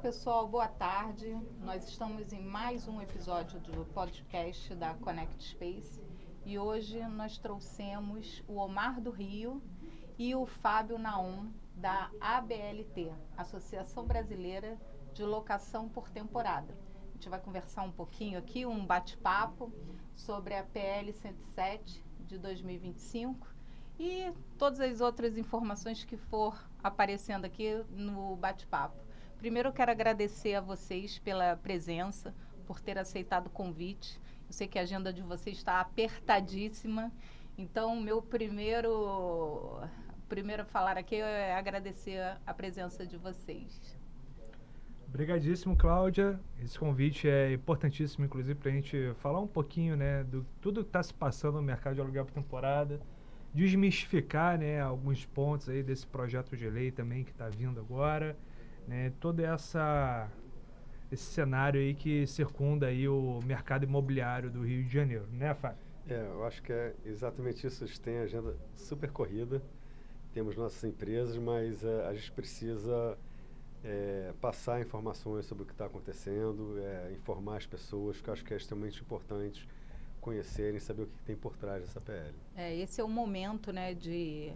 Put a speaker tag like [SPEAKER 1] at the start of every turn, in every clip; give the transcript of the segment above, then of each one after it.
[SPEAKER 1] pessoal, boa tarde. Nós estamos em mais um episódio do podcast da Connect Space e hoje nós trouxemos o Omar do Rio e o Fábio Naum da ABLT, Associação Brasileira de Locação por Temporada. A gente vai conversar um pouquinho aqui, um bate-papo sobre a PL 107 de 2025 e todas as outras informações que for aparecendo aqui no bate-papo. Primeiro eu quero agradecer a vocês pela presença, por ter aceitado o convite. Eu sei que a agenda de vocês está apertadíssima, então meu primeiro a falar aqui é agradecer a presença de vocês.
[SPEAKER 2] Obrigadíssimo, Cláudia. Esse convite é importantíssimo, inclusive, para a gente falar um pouquinho, né, do tudo que está se passando no mercado de aluguel por temporada, desmistificar, né, alguns pontos aí desse projeto de lei também que está vindo agora, né, todo esse cenário aí que circunda aí o mercado imobiliário do Rio de Janeiro, né, Fábio?
[SPEAKER 3] Eu acho que é exatamente isso. A gente tem a agenda super corrida, temos nossas empresas, mas a gente precisa passar informações sobre o que está acontecendo, informar as pessoas, que eu acho que é extremamente importante conhecerem, saber o que tem por trás dessa PL.
[SPEAKER 1] Esse é o momento, né, de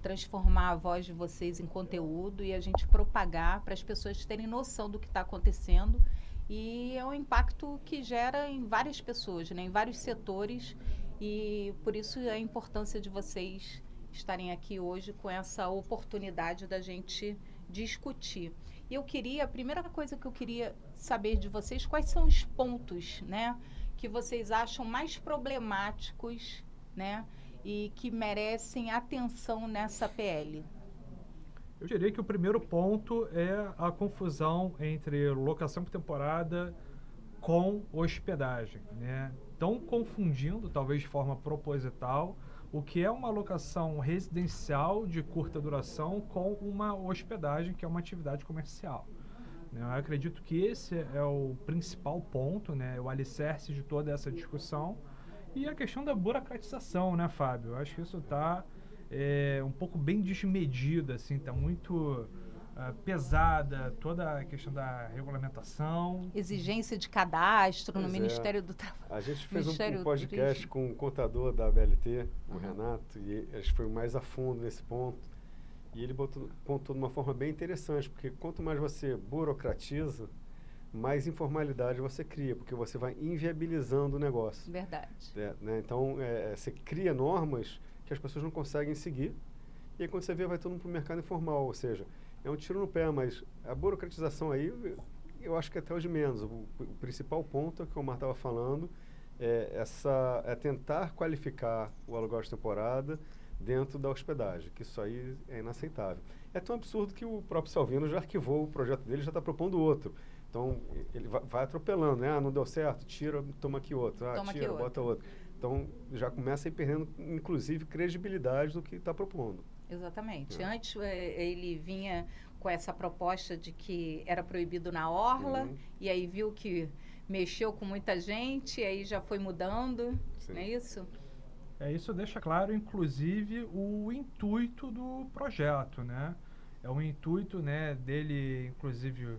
[SPEAKER 1] transformar a voz de vocês em conteúdo e a gente propagar para as pessoas terem noção do que está acontecendo. E é um impacto que gera em várias pessoas, né, em vários setores, e por isso a importância de vocês estarem aqui hoje com essa oportunidade da gente discutir. E a primeira coisa que eu queria saber de vocês, quais são os pontos, né, que vocês acham mais problemáticos, né, e que merecem atenção nessa PL?
[SPEAKER 2] Eu diria que o primeiro ponto é a confusão entre locação por temporada com hospedagem, né? Estão confundindo, talvez de forma proposital, o que é uma locação residencial de curta duração com uma hospedagem, que é uma atividade comercial. Eu acredito que esse é o principal ponto, né? O alicerce de toda essa discussão. E a questão da burocratização, né, Fábio? Eu acho que isso está um pouco bem desmedida, assim, está muito pesada toda a questão da regulamentação.
[SPEAKER 1] Exigência de cadastro no Ministério do Trabalho.
[SPEAKER 3] A gente fez um podcast com o contador da ABLT, o Renato, e a gente foi mais a fundo nesse ponto. E ele pontou de uma forma bem interessante, porque quanto mais você burocratiza, mais informalidade você cria, porque você vai inviabilizando o negócio.
[SPEAKER 1] Verdade.
[SPEAKER 3] Né? Então, você cria normas que as pessoas não conseguem seguir, e aí quando você vê, vai todo mundo para o mercado informal, ou seja, é um tiro no pé, mas a burocratização aí, eu acho que é até o de menos. O principal ponto é que o Omar estava falando, é tentar qualificar o aluguel de temporada dentro da hospedagem, que isso aí é inaceitável. É tão absurdo que o próprio Salvino já arquivou o projeto dele, já está propondo outro. Então, ele vai atropelando, né? Não deu certo, tira, toma aqui outro. Tira, bota outro. Então, já começa a ir perdendo, inclusive, credibilidade do que está propondo.
[SPEAKER 1] Exatamente. Antes, ele vinha com essa proposta de que era proibido na orla, e aí viu que mexeu com muita gente, e aí já foi mudando, não é isso?
[SPEAKER 2] Isso deixa claro, inclusive, o intuito do projeto, né? É o intuito, né, dele, inclusive,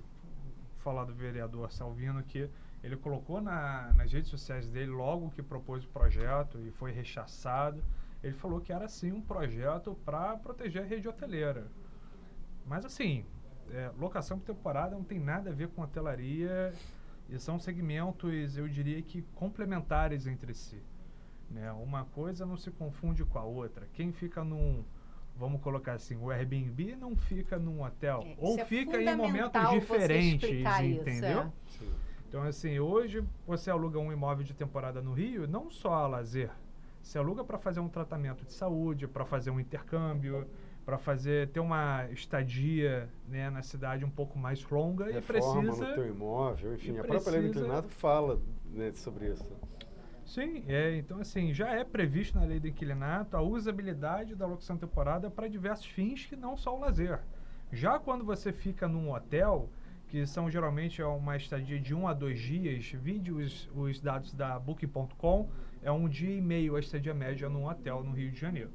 [SPEAKER 2] falar do vereador Salvino, que ele colocou nas redes sociais dele logo que propôs o projeto e foi rechaçado. Ele falou que era, sim, um projeto para proteger a rede hoteleira. Mas, assim, locação por temporada não tem nada a ver com hotelaria e são segmentos, eu diria que complementares entre si. Né? Uma coisa não se confunde com a outra. Quem fica vamos colocar assim, o Airbnb não fica num hotel, ou fica em momentos diferentes, entendeu? Então, assim, hoje você aluga um imóvel de temporada no Rio, não só a lazer. Você aluga para fazer um tratamento de saúde, para fazer um intercâmbio, para ter uma estadia, né, na cidade um pouco mais longa.
[SPEAKER 3] Reforma no teu imóvel, enfim, a própria lei do inquilinato fala, né, sobre isso.
[SPEAKER 2] Sim, então assim, já é previsto na lei do inquilinato a usabilidade da locação temporada para diversos fins que não só o lazer. Já quando você fica num hotel, que são geralmente uma estadia de 1 a 2 dias, vide os dados da Booking.com, é 1 dia e meio a estadia média num hotel no Rio de Janeiro.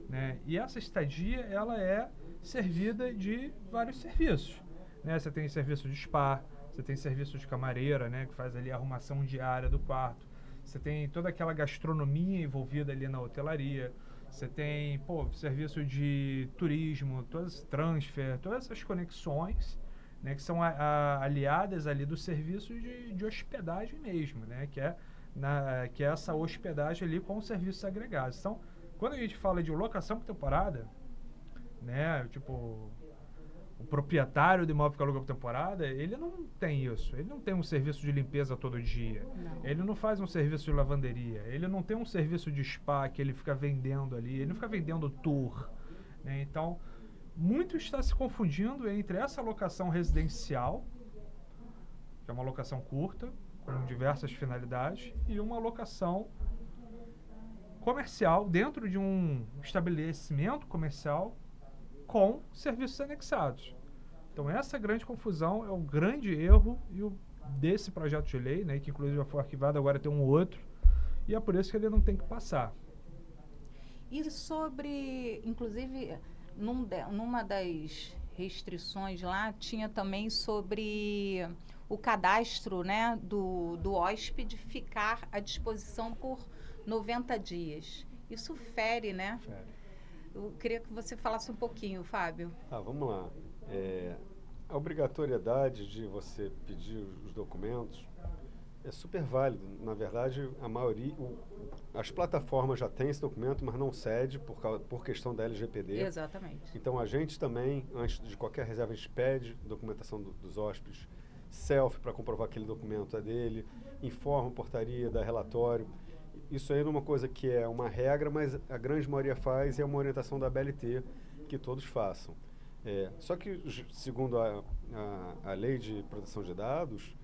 [SPEAKER 2] Né? E essa estadia, ela é servida de vários serviços. né? Você tem serviço de spa, você tem serviço de camareira, né? Que faz ali a arrumação diária do quarto. Você tem toda aquela gastronomia envolvida ali na hotelaria. Você tem, pô, serviço de turismo, todas transfer, todas essas conexões, né? Que são aliadas ali do serviço de hospedagem mesmo, né? Que é essa hospedagem ali com serviços agregados. Então, quando a gente fala de locação por temporada, né? Tipo, o proprietário do imóvel que aluga por temporada, ele não tem isso. Ele não tem um serviço de limpeza todo dia.
[SPEAKER 1] Não.
[SPEAKER 2] Ele não faz um serviço de lavanderia. Ele não tem um serviço de spa que ele fica vendendo ali. Ele não fica vendendo tour, né? Então, muito está se confundindo entre essa locação residencial, que é uma locação curta, com diversas finalidades, e uma locação comercial dentro de um estabelecimento comercial com serviços anexados. Então essa grande confusão é o grande erro desse projeto de lei, né, que inclusive já foi arquivado, agora tem um outro, e é por isso que ele não tem que passar.
[SPEAKER 1] E sobre, inclusive, numa das restrições lá, tinha também sobre o cadastro, né, do hóspede ficar à disposição por 90 dias. Isso fere, né?
[SPEAKER 2] Fere.
[SPEAKER 1] Eu queria que você falasse um pouquinho, Fábio.
[SPEAKER 3] Vamos lá. A obrigatoriedade de você pedir os documentos é super válido. Na verdade, a maioria, as plataformas já têm esse documento, mas não cede por questão da LGPD.
[SPEAKER 1] Exatamente.
[SPEAKER 3] Então, a gente também, antes de qualquer reserva, a gente pede documentação dos hóspedes, selfie para comprovar que aquele documento é dele, informa a portaria, dá relatório. Isso aí não é uma coisa que é uma regra, mas a grande maioria faz e é uma orientação da BLT que todos façam. Só que, segundo a lei de proteção de dados,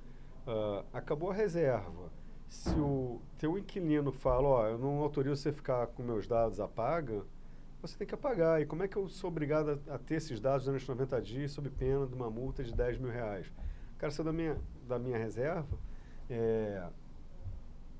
[SPEAKER 3] acabou a reserva. Se o teu inquilino fala, eu não autorizo você ficar com meus dados, apaga, você tem que apagar. E como é que eu sou obrigado a ter esses dados durante 90 dias sob pena de uma multa de R$10 mil? O cara saiu da minha reserva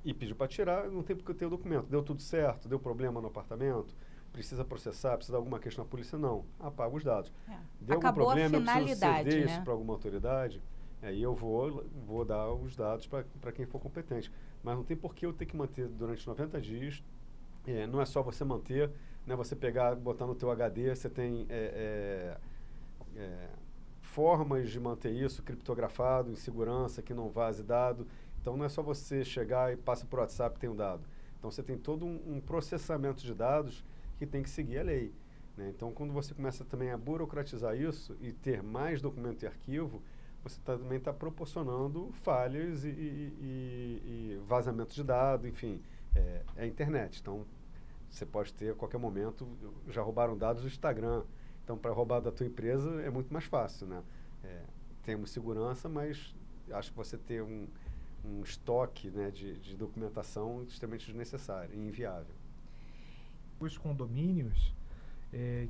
[SPEAKER 3] e pediu para tirar, não tem porque eu tenho o documento. Deu tudo certo? Deu problema no apartamento? Precisa processar? Precisa dar alguma queixa na polícia? Não. Apaga os dados. Deu
[SPEAKER 1] Acabou
[SPEAKER 3] algum problema,
[SPEAKER 1] a finalidade,
[SPEAKER 3] eu preciso ceder
[SPEAKER 1] né?
[SPEAKER 3] isso para alguma autoridade? Aí eu vou dar os dados para quem for competente. Mas não tem por que eu ter que manter durante 90 dias. Não é só você manter, né? Você pegar, botar no teu HD, você tem formas de manter isso criptografado, em segurança, que não vaze dado. Então não é só você chegar e passa por WhatsApp e tem um dado. Então você tem todo um processamento de dados que tem que seguir a lei, né? Então quando você começa também a burocratizar isso e ter mais documento e arquivo, você também está proporcionando falhas e vazamento de dados, enfim, é a internet. Então você pode ter a qualquer momento, já roubaram dados do Instagram. Então para roubar da tua empresa é muito mais fácil, né? Temos segurança, mas acho que você ter um estoque, né, de documentação extremamente desnecessário e inviável.
[SPEAKER 2] Os condomínios,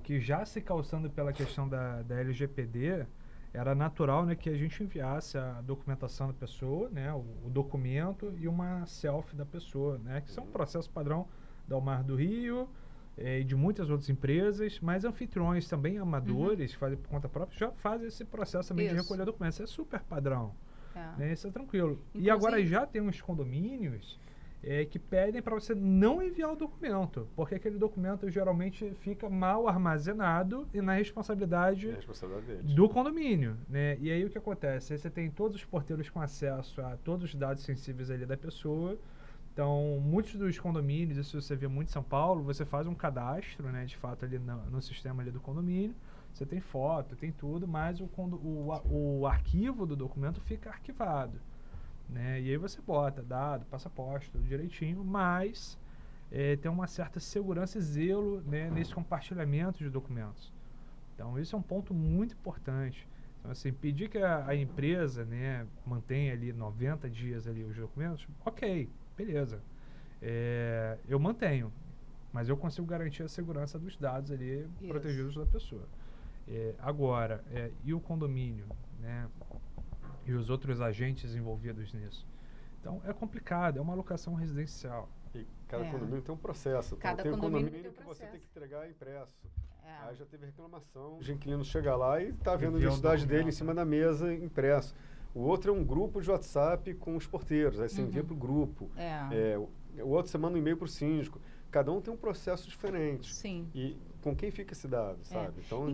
[SPEAKER 2] que já se calçando pela questão da LGPD, era natural, né, que a gente enviasse a documentação da pessoa, né, o documento e uma selfie da pessoa, né, que são um processo padrão da Omar do Rio e de muitas outras empresas, mas anfitriões também amadores, que fazem por conta própria, já fazem esse processo também de recolher documentos. Isso é super padrão. Né, isso é tranquilo.
[SPEAKER 1] Inclusive,
[SPEAKER 2] e agora já tem uns condomínios que pedem para você não enviar o documento, porque aquele documento geralmente fica mal armazenado e na responsabilidade
[SPEAKER 3] deles,
[SPEAKER 2] do condomínio, né? E aí o que acontece? Aí você tem todos os porteiros com acesso a todos os dados sensíveis ali da pessoa. Então, muitos dos condomínios, isso você vê muito em São Paulo, você faz um cadastro, né, de fato ali no sistema ali do condomínio. Você tem foto, tem tudo, mas o arquivo do documento fica arquivado, né? E aí você bota dado, passaporte, tudo direitinho, mas tem uma certa segurança e zelo, né, nesse compartilhamento de documentos. Então isso é um ponto muito importante. Então, assim, pedir que a empresa, né, mantenha ali 90 dias ali os documentos, ok, beleza. Eu mantenho, mas eu consigo garantir a segurança dos dados ali protegidos da pessoa. Agora, e o condomínio, né? E os outros agentes envolvidos nisso. Então, é complicado, é uma locação residencial.
[SPEAKER 3] E cada condomínio tem um processo.
[SPEAKER 1] Cada
[SPEAKER 3] tem um
[SPEAKER 1] condomínio
[SPEAKER 3] condomínio
[SPEAKER 1] tem um
[SPEAKER 3] que você tem que entregar impresso. Aí já teve reclamação. O inquilino chega lá e está vendo a
[SPEAKER 2] vê o
[SPEAKER 3] identidade dele em
[SPEAKER 2] documento,
[SPEAKER 3] cima da mesa, impresso. O outro é um grupo de WhatsApp com os porteiros. Aí você envia para o grupo. O outro você manda um e-mail para o síndico. Cada um tem um processo diferente.
[SPEAKER 1] Sim.
[SPEAKER 3] E com quem fica esse dado, sabe? Então,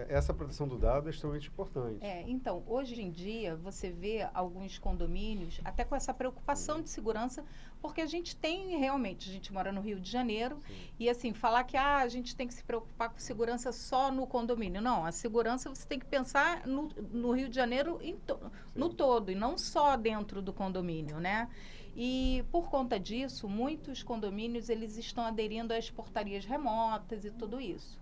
[SPEAKER 3] essa proteção do dado é extremamente importante.
[SPEAKER 1] Então, hoje em dia, você vê alguns condomínios até com essa preocupação de segurança, porque a gente mora no Rio de Janeiro, e assim, falar que a gente tem que se preocupar com segurança só no condomínio. Não, a segurança você tem que pensar no Rio de Janeiro no todo, e não só dentro do condomínio, né? E por conta disso, muitos condomínios eles estão aderindo às portarias remotas e tudo isso.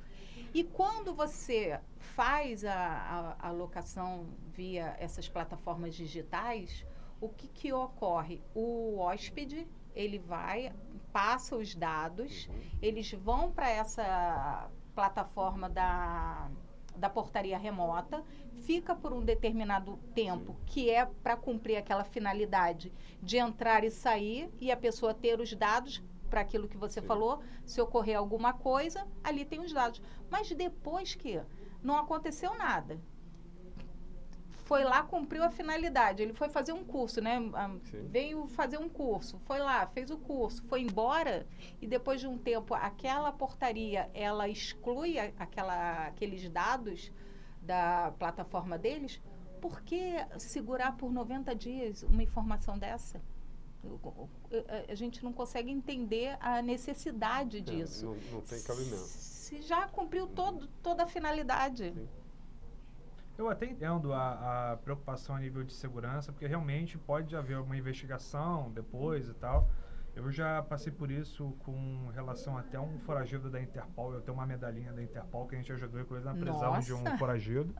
[SPEAKER 1] E quando você faz a locação via essas plataformas digitais, o que ocorre? O hóspede, ele passa os dados, eles vão para essa plataforma da portaria remota, fica por um determinado tempo, que é para cumprir aquela finalidade de entrar e sair, e a pessoa ter os dados para aquilo que você falou, se ocorrer alguma coisa, ali tem os dados. Mas depois que não aconteceu nada, foi lá, cumpriu a finalidade, ele foi fazer um curso, né? Veio fazer um curso, foi lá, fez o curso, foi embora, e depois de um tempo, aquela portaria, ela exclui aqueles dados da plataforma deles. Por que segurar por 90 dias uma informação dessa? A gente não consegue entender a necessidade disso.
[SPEAKER 3] Não tem cabimento.
[SPEAKER 1] Se já cumpriu toda a finalidade.
[SPEAKER 3] Sim.
[SPEAKER 2] Eu até entendo a preocupação a nível de segurança, porque realmente pode haver uma investigação depois e tal. Eu já passei por isso com relação até a um foragido da Interpol. Eu tenho uma medalhinha da Interpol que a gente ajudou, inclusive, na prisão de um foragido.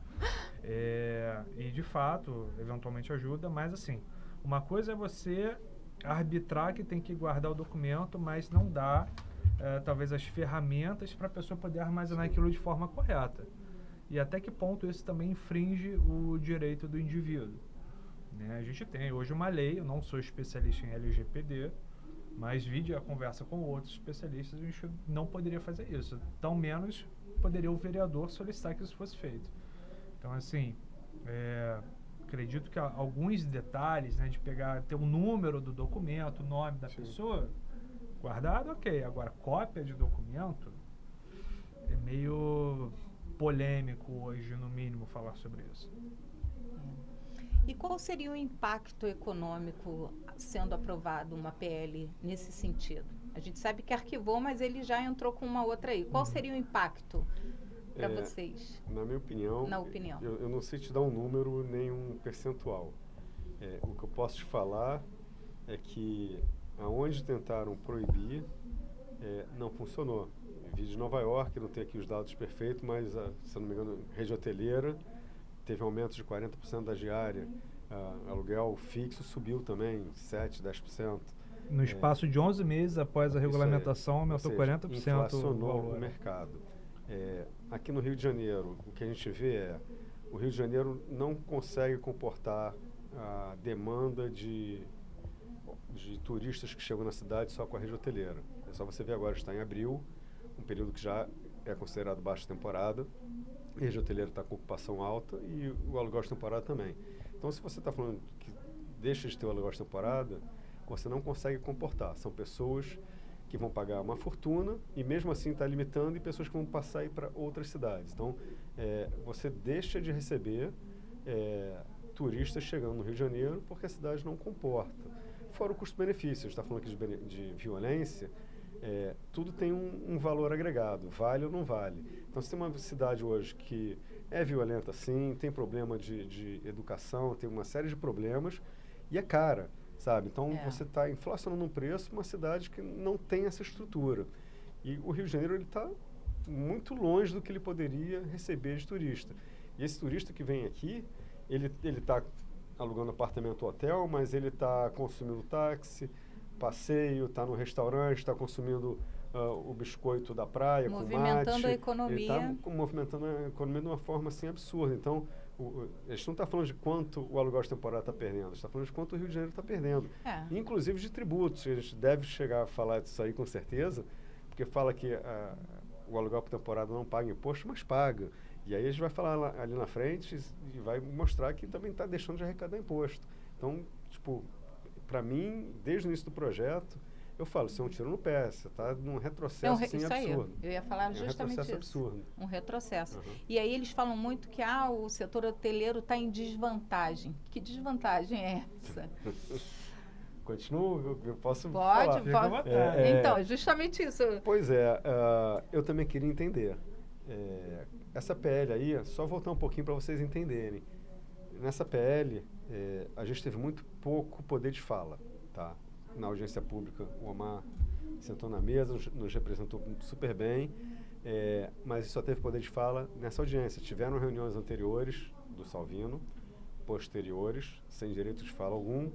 [SPEAKER 2] E, de fato, eventualmente ajuda, mas assim, uma coisa é você arbitrar que tem que guardar o documento, mas não dá, talvez, as ferramentas para a pessoa poder armazenar aquilo de forma correta. E até que ponto isso também infringe o direito do indivíduo. Né? A gente tem hoje uma lei, eu não sou especialista em LGPD, mas vide a conversa com outros especialistas, a gente não poderia fazer isso. Tão menos poderia o vereador solicitar que isso fosse feito. Então, assim, acredito que alguns detalhes, né, de ter o número do documento, o nome da pessoa, guardado, ok. Agora, cópia de documento é meio polêmico hoje, no mínimo, falar sobre isso.
[SPEAKER 1] E qual seria o impacto econômico sendo aprovado uma PL nesse sentido? A gente sabe que arquivou, mas ele já entrou com uma outra aí. Qual seria o impacto para vocês?
[SPEAKER 3] Na minha opinião, eu não sei te dar um número nem um percentual. O que eu posso te falar é que aonde tentaram proibir, não funcionou. Vi de Nova York, não tenho aqui os dados perfeitos, mas, se não me engano, rede hoteleira teve aumento de 40% da diária. Aluguel fixo subiu também 7%, 10%.
[SPEAKER 2] No espaço de 11 meses após a regulamentação, aumentou 40%
[SPEAKER 3] inflacionou o mercado. Aqui no Rio de Janeiro, o que a gente vê o Rio de Janeiro não consegue comportar a demanda de turistas que chegam na cidade só com a rede hoteleira. É só você ver agora, está em abril, um período que já é considerado baixa temporada, a rede hoteleira está com ocupação alta e o aluguel de temporada também. Então, se você está falando que deixa de ter o aluguel de temporada, você não consegue comportar. São pessoas que vão pagar uma fortuna e mesmo assim está limitando, e pessoas que vão passar para outras cidades. Então, você deixa de receber turistas chegando no Rio de Janeiro porque a cidade não comporta. Fora o custo-benefício, a gente está falando aqui de violência, tudo tem um valor agregado, vale ou não vale. Então, se tem uma cidade hoje que é violenta, sim, tem problema de educação, tem uma série de problemas e é cara, sabe? Então, você está inflacionando um preço uma cidade que não tem essa estrutura. E o Rio de Janeiro está muito longe do que ele poderia receber de turista. E esse turista que vem aqui, ele está alugando apartamento ou hotel, mas ele está consumindo táxi, passeio, está no restaurante, está consumindo o biscoito da praia com mate.
[SPEAKER 1] Movimentando a economia.
[SPEAKER 3] Ele está movimentando a economia de uma forma assim absurda. Então, a gente não está falando de quanto o aluguel de temporada está perdendo, a gente está falando de quanto o Rio de Janeiro está perdendo. Inclusive de tributos. A gente deve chegar a falar disso aí com certeza, porque fala que o aluguel por temporada não paga imposto, mas paga. E aí a gente vai falar ali na frente e vai mostrar que também está deixando de arrecadar imposto. Então, tipo, para mim, desde o início do projeto, eu falo, isso é um tiro no pé, você está num retrocesso assim,
[SPEAKER 1] isso
[SPEAKER 3] absurdo.
[SPEAKER 1] aí, eu ia falar
[SPEAKER 3] É um
[SPEAKER 1] justamente
[SPEAKER 3] retrocesso
[SPEAKER 1] isso.
[SPEAKER 3] absurdo.
[SPEAKER 1] Um retrocesso.
[SPEAKER 3] Uhum.
[SPEAKER 1] E aí eles falam muito que o setor hoteleiro está em desvantagem. Que desvantagem é essa?
[SPEAKER 3] Continuo, eu posso
[SPEAKER 1] Pode,
[SPEAKER 3] falar.
[SPEAKER 2] Fica à
[SPEAKER 1] pode.
[SPEAKER 2] vontade.
[SPEAKER 1] Então, justamente isso.
[SPEAKER 3] Pois é, eu também queria entender. Essa PL aí, só voltar um pouquinho para vocês entenderem. Nessa PL, a gente teve muito pouco poder de fala, tá? Na audiência pública, o Omar sentou na mesa, nos representou super bem, mas só teve poder de fala nessa audiência. Tiveram reuniões anteriores do Salvino, posteriores, sem direito de fala algum,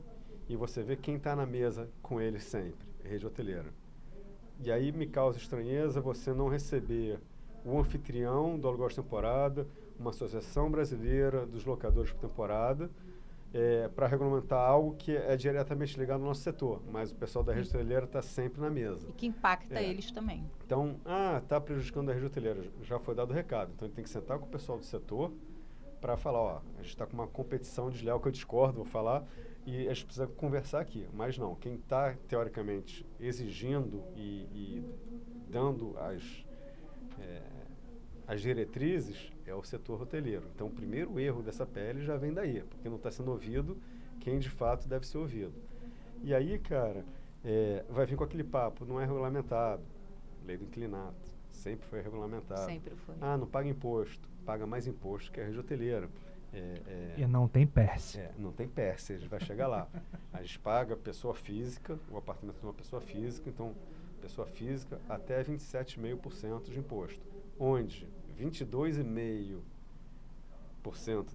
[SPEAKER 3] e você vê quem está na mesa com ele sempre, rede hoteleira. E aí me causa estranheza você não receber o anfitrião do aluguel de temporada, uma associação brasileira dos locadores por temporada, para regulamentar algo que é diretamente ligado ao nosso setor, mas o pessoal da rede hoteleira está sempre na mesa.
[SPEAKER 1] E que impacta eles também.
[SPEAKER 3] Então, está prejudicando a rede hoteleira, já foi dado o recado. Então, ele tem que sentar com o pessoal do setor para falar, a gente está com uma competição desleal que eu discordo, vou falar, e a gente precisa conversar aqui. Mas não, quem está, teoricamente, exigindo e dando as diretrizes é o setor hoteleiro. Então, o primeiro erro dessa PL já vem daí, porque não está sendo ouvido quem de fato deve ser ouvido. E aí, cara, vai vir com aquele papo, não é regulamentado. Lei do inclinato, sempre foi regulamentado.
[SPEAKER 1] Sempre foi.
[SPEAKER 3] Não paga imposto, paga mais imposto que a rede hoteleira.
[SPEAKER 2] E não tem PERS.
[SPEAKER 3] Não tem PERS, a gente vai chegar lá. A gente paga pessoa física, o apartamento de uma pessoa física, então, pessoa física até 27,5% de imposto, onde 22,5%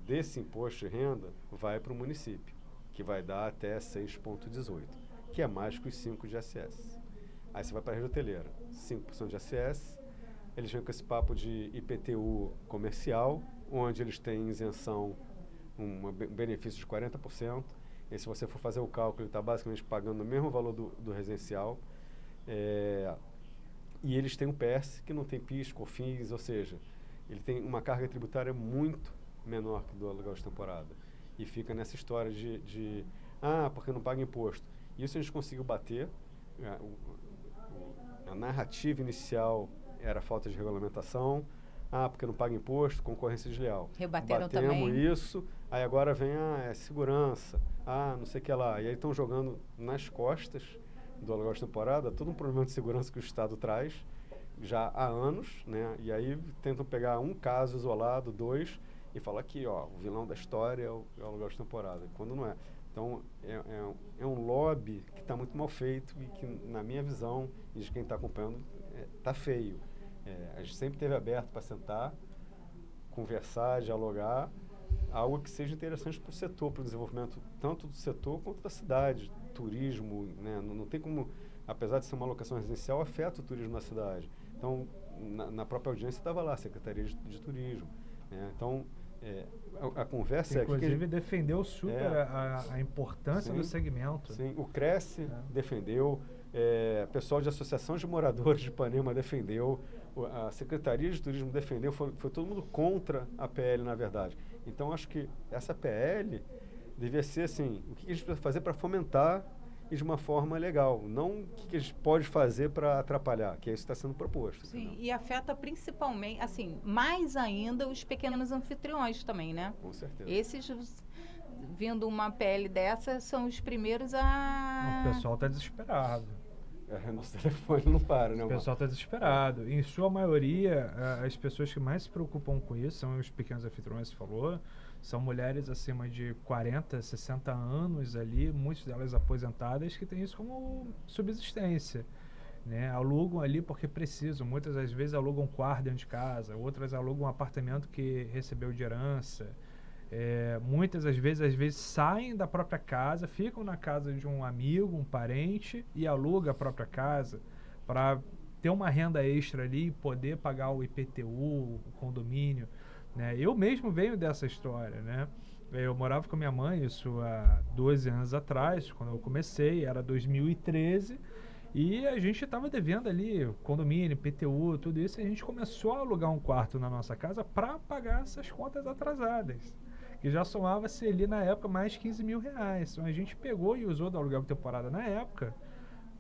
[SPEAKER 3] desse imposto de renda vai para o município, que vai dar até 6,18%, que é mais que os 5% de ISS. Aí você vai para a rede hoteleira, 5% de ISS, eles vêm com esse papo de IPTU comercial, onde eles têm isenção, um benefício de 40%, e se você for fazer o cálculo, ele está basicamente pagando o mesmo valor do residencial, e eles têm um PERS que não tem PIS, COFINS, ou seja, ele tem uma carga tributária muito menor que do aluguel de temporada. E fica nessa história de porque não paga imposto. Isso a gente conseguiu bater. A narrativa inicial era falta de regulamentação. Porque não paga imposto, concorrência desleal.
[SPEAKER 1] Rebateram
[SPEAKER 3] Batemos
[SPEAKER 1] também.
[SPEAKER 3] isso, aí agora vem segurança, não sei o que lá. E aí estão jogando nas costas do aluguel de temporada todo um problema de segurança que o Estado traz já há anos, né? E aí tentam pegar um caso isolado, 2, e falar aqui, o vilão da história é o aluguel de temporada, quando não é. Então, é um lobby que está muito mal feito e que, na minha visão, e de quem está acompanhando, está feio. A gente sempre esteve aberto para sentar, conversar, dialogar, algo que seja interessante para o setor, para o desenvolvimento tanto do setor quanto da cidade, turismo, né? Não tem como, apesar de ser uma locação residencial, afeta o turismo na cidade. Então, na própria audiência estava lá, a Secretaria de Turismo, né? Então, a conversa
[SPEAKER 2] inclusive defendeu super a importância do segmento.
[SPEAKER 3] Sim, o Cresce defendeu, pessoal de associação de moradores de Ipanema defendeu, a Secretaria de Turismo defendeu, foi todo mundo contra a PL, na verdade. Então, acho que essa PL devia ser assim, o que a gente precisa fazer para fomentar e de uma forma legal, não o que a gente pode fazer para atrapalhar, que é isso que está sendo proposto.
[SPEAKER 1] Sim,
[SPEAKER 3] entendeu?
[SPEAKER 1] e afeta principalmente, assim, mais ainda os pequenos anfitriões também, né?
[SPEAKER 3] Com certeza.
[SPEAKER 1] Esses, vindo uma PL dessa, são os primeiros a...
[SPEAKER 2] O pessoal está desesperado.
[SPEAKER 3] Nosso telefone não para, né?
[SPEAKER 2] O pessoal está desesperado. Em sua maioria, as pessoas que mais se preocupam com isso são os pequenos anfitriões, você falou. São mulheres acima de 40, 60 anos ali, muitas delas aposentadas, que têm isso como subsistência. Né? Alugam ali porque precisam. Muitas das vezes alugam um quarto dentro de casa, outras alugam um apartamento que recebeu de herança. Muitas das vezes saem da própria casa, ficam na casa de um amigo, um parente e alugam a própria casa para ter uma renda extra ali e poder pagar o IPTU, o condomínio. Né? Eu mesmo venho dessa história. Né? Eu morava com minha mãe, isso há 12 anos atrás, quando eu comecei, era 2013, E a gente estava devendo ali condomínio, IPTU, tudo isso, e a gente começou a alugar um quarto na nossa casa para pagar essas contas atrasadas, que já somava-se ali na época mais 15 mil reais. Então a gente pegou e usou do aluguel por temporada na época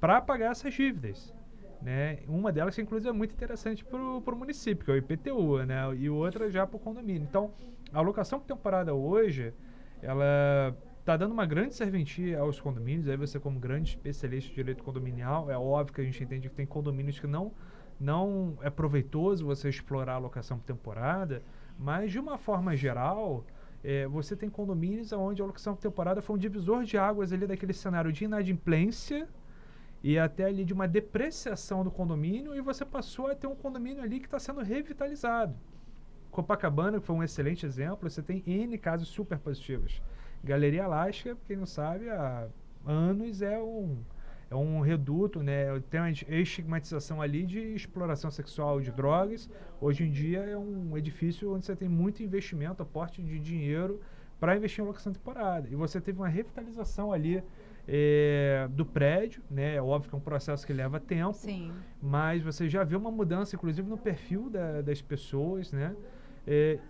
[SPEAKER 2] para pagar essas dívidas. Né? Uma delas, que inclusive é muito interessante para o município, que é o IPTU, né? E outra já para o condomínio. Então, a alocação por temporada hoje, ela está dando uma grande serventia aos condomínios. Aí você, como grande especialista de direito condominial, é óbvio que a gente entende que tem condomínios que não é proveitoso você explorar a alocação por temporada, mas de uma forma geral, você tem condomínios onde a alocação por temporada foi um divisor de águas ali daquele cenário de inadimplência e até ali de uma depreciação do condomínio, e você passou a ter um condomínio ali que está sendo revitalizado. Copacabana, que foi um excelente exemplo, você tem N casos super positivos. Galeria Alaska, quem não sabe, há anos é um reduto, né? Tem uma estigmatização ali de exploração sexual de drogas. Hoje em dia é um edifício onde você tem muito investimento, aporte de dinheiro para investir em locação temporada. E você teve uma revitalização ali do prédio, né? É óbvio que é um processo que leva tempo,
[SPEAKER 1] Sim.
[SPEAKER 2] mas você já vê uma mudança, inclusive, no perfil das pessoas, né?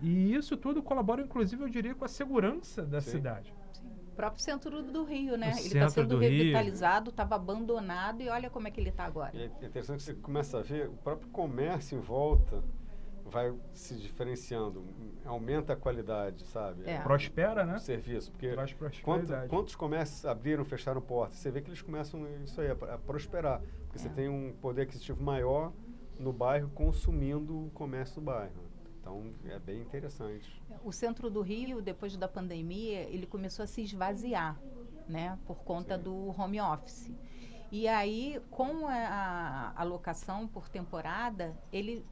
[SPEAKER 2] E isso tudo colabora, inclusive, eu diria, com a segurança da cidade.
[SPEAKER 1] O próprio centro do Rio, né?
[SPEAKER 2] O
[SPEAKER 1] Ele está
[SPEAKER 2] centro
[SPEAKER 1] sendo
[SPEAKER 2] do Rio.
[SPEAKER 1] revitalizado, estava abandonado e olha como é que ele está agora.
[SPEAKER 3] E é interessante que você começa a ver o próprio comércio em volta vai se diferenciando, aumenta a qualidade, sabe?
[SPEAKER 2] Prospera, né?
[SPEAKER 3] O serviço, porque
[SPEAKER 2] Traz prosperidade.
[SPEAKER 3] quantos comércios abriram, fecharam portas? Você vê que eles começam isso aí, a prosperar, porque você tem um poder aquisitivo maior no bairro consumindo o comércio do bairro. Então, é bem interessante.
[SPEAKER 1] O centro do Rio, depois da pandemia, ele começou a se esvaziar, né? Por conta do home office. E aí, com a alocação por temporada, ele